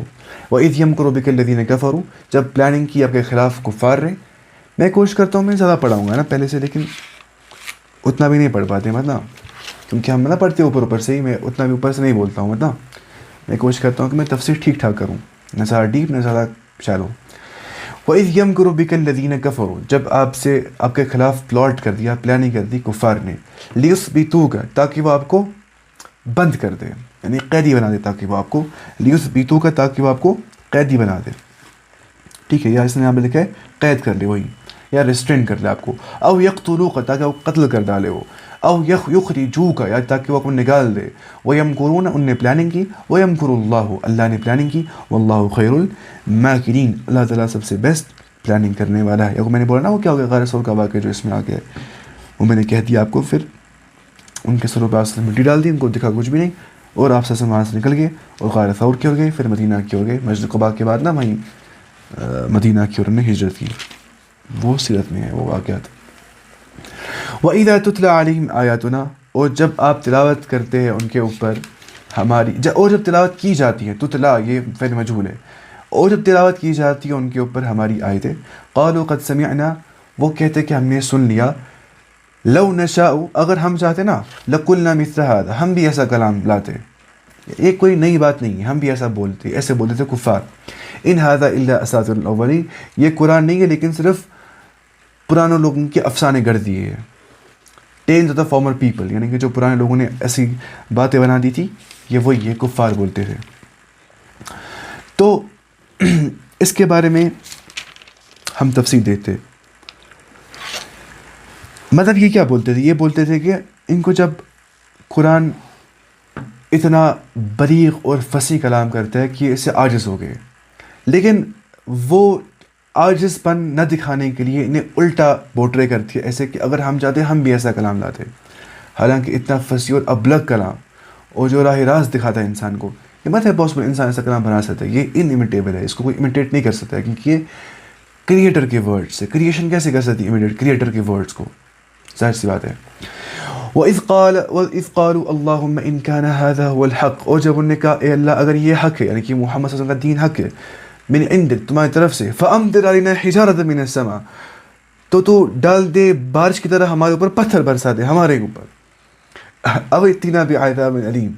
وَإِذْ يَمْكُرُ بِكَ الَّذِينَ كَفَرُوا، جب پلاننگ کی آپ کے خلاف کفار نے۔ میں کوشش کرتا ہوں میں زیادہ پڑھاؤں گا نا پہلے سے، لیکن اتنا بھی نہیں پڑھ پاتے مطلب، کیونکہ ہم نہ پڑھتے اوپر سے ہی، میں اتنا بھی اوپر سے نہیں بولتا ہوں مطلب، میں کوشش کرتا ہوں کہ میں تفسیر ٹھیک ٹھاک کروں، نہ زیادہ ڈیپ نہ زیادہ شیلو۔ وَإِذْ يَمْكُرُ بِكَ الَّذِينَ كَفَرُوا، جب آپ کے خلاف پلاٹ کر دیا، پلاننگ کر دی کفار نے، لِيُثْبِتُوكَ، تاکہ وہ آپ کو بند کر دے، یعنی قیدی بنا دے، تاکہ وہ آپ کو لِيُثْبِتُوكَ، تاکہ وہ آپ کو قیدی بنا دے، ٹھیک ہے، یا اس نے یہاں پہ لکھا ہے قید کر لے، وہی، یا ریسٹرین کر لے آپ کو، او یقتلوک، تاکہ وہ قتل کر ڈالے وہ، او یخرجوک، یا تاکہ وہ آپ کو نکال دے، وَيَمْكُرُونَ، ان نے پلاننگ کی، وَيَمْكُرُ اللَّهُ، اللہ نے پلاننگ کی، وَاللَّهُ خَيْرُ الْمَاكِرِينَ، اللہ تعالیٰ سب سے بیسٹ پلاننگ کرنے والا ہے۔ یا میں نے بولا نا وہ کیا ہو گیا غار ثور کا واقعہ جو اس میں آ گیا ہے، وہ میں نے کہہ دیا آپ کو، پھر ان کے سروں پہ آپ نے مٹی ڈال دی، ان کو دکھا کچھ بھی نہیں، اور آپ سے وہاں سے نکل گئے اور غار ثور کی اور گئے، پھر مدینہ کی اور گئے، مسجد قباء کے بعد نا وہیں مدینہ کی اور نے ہجرت کی، وہ سیرت میں ہے وہ واقعات۔ وَإِذَا تُتْلَى عَلَيْهِمْ آيَاتُنَا، اور جب آپ تلاوت کرتے ہیں ان کے اوپر ہماری، اور جب تلاوت کی جاتی ہے، تتلا یہ فعل مجہول ہے، اور جب تلاوت کی جاتی ہے ان کے اوپر ہماری آیتیں، قالوا قد سمعنا، وہ کہتے کہ ہم نے سن لیا، لو نشاء، اگر ہم چاہتے نا، لقلنا مثل هذا، ہم بھی ایسا کلام لاتے، ایک کوئی نئی بات نہیں ہے، ہم بھی ایسا بولتے، ایسے بولتے تھے کفار۔ ان هذا الا اساطیر الاولین، یہ قرآن نہیں ہے لیکن صرف پرانے لوگوں کے افسانے گردی ہے، tales of the farmer people, یعنی کہ جو پرانے لوگوں نے ایسی باتیں بنا دی تھی، یہ وہی ہے، کفار بولتے تھے۔ تو اس کے بارے میں ہم تفصیل دیتے، مطلب یہ کیا بولتے تھے؟ یہ بولتے تھے کہ ان کو جب قرآن اتنا بلیغ اور فصیح کلام کرتا ہے کہ اس سے عاجز ہو گئے، لیکن وہ عاجز پن نہ دکھانے کے لیے انہیں الٹا پورٹرے کرتی ہے، ایسے کہ اگر ہم چاہتے ہم بھی ایسا کلام لاتے، حالانکہ اتنا فصیح اور ابلغ کلام اور جو راہ راست دکھاتا ہے انسان کو، یہ مت ہے پاسبل انسان ایسا کلام بنا سکتا ہے، یہ ان امیٹیبل ہے، اس کو کوئی امیٹیٹ نہیں کر سکتا ہے، کیونکہ یہ کریٹر کے ورڈ سے، کریشن کیسے کر سکتی ہے امیٹیٹ کریٹر کے ورڈز کو، ظاہر سی بات ہے۔ وَإِذْ قَالُوا اللَّهُمَّ إِنْ كَانَ هَذَا هُوَ الْحَقُّ، اور جب انہوں نے کہا اے اللہ اگر یہ حق ہے، یعنی کہ محمد صلی اللہ علیہ وسلم کا دین حق ہے، من عندک تمہاری طرف سے، فَأَمْطِرْ عَلَيْنَا حِجَارَةً مِنَ السَّمَاءِ، تو ڈال دے بارش کی طرح ہمارے اوپر پتھر برسا دے ہمارے اوپر، أَوْ ائْتِنَا بِعَذَابٍ أَلِيمٍ،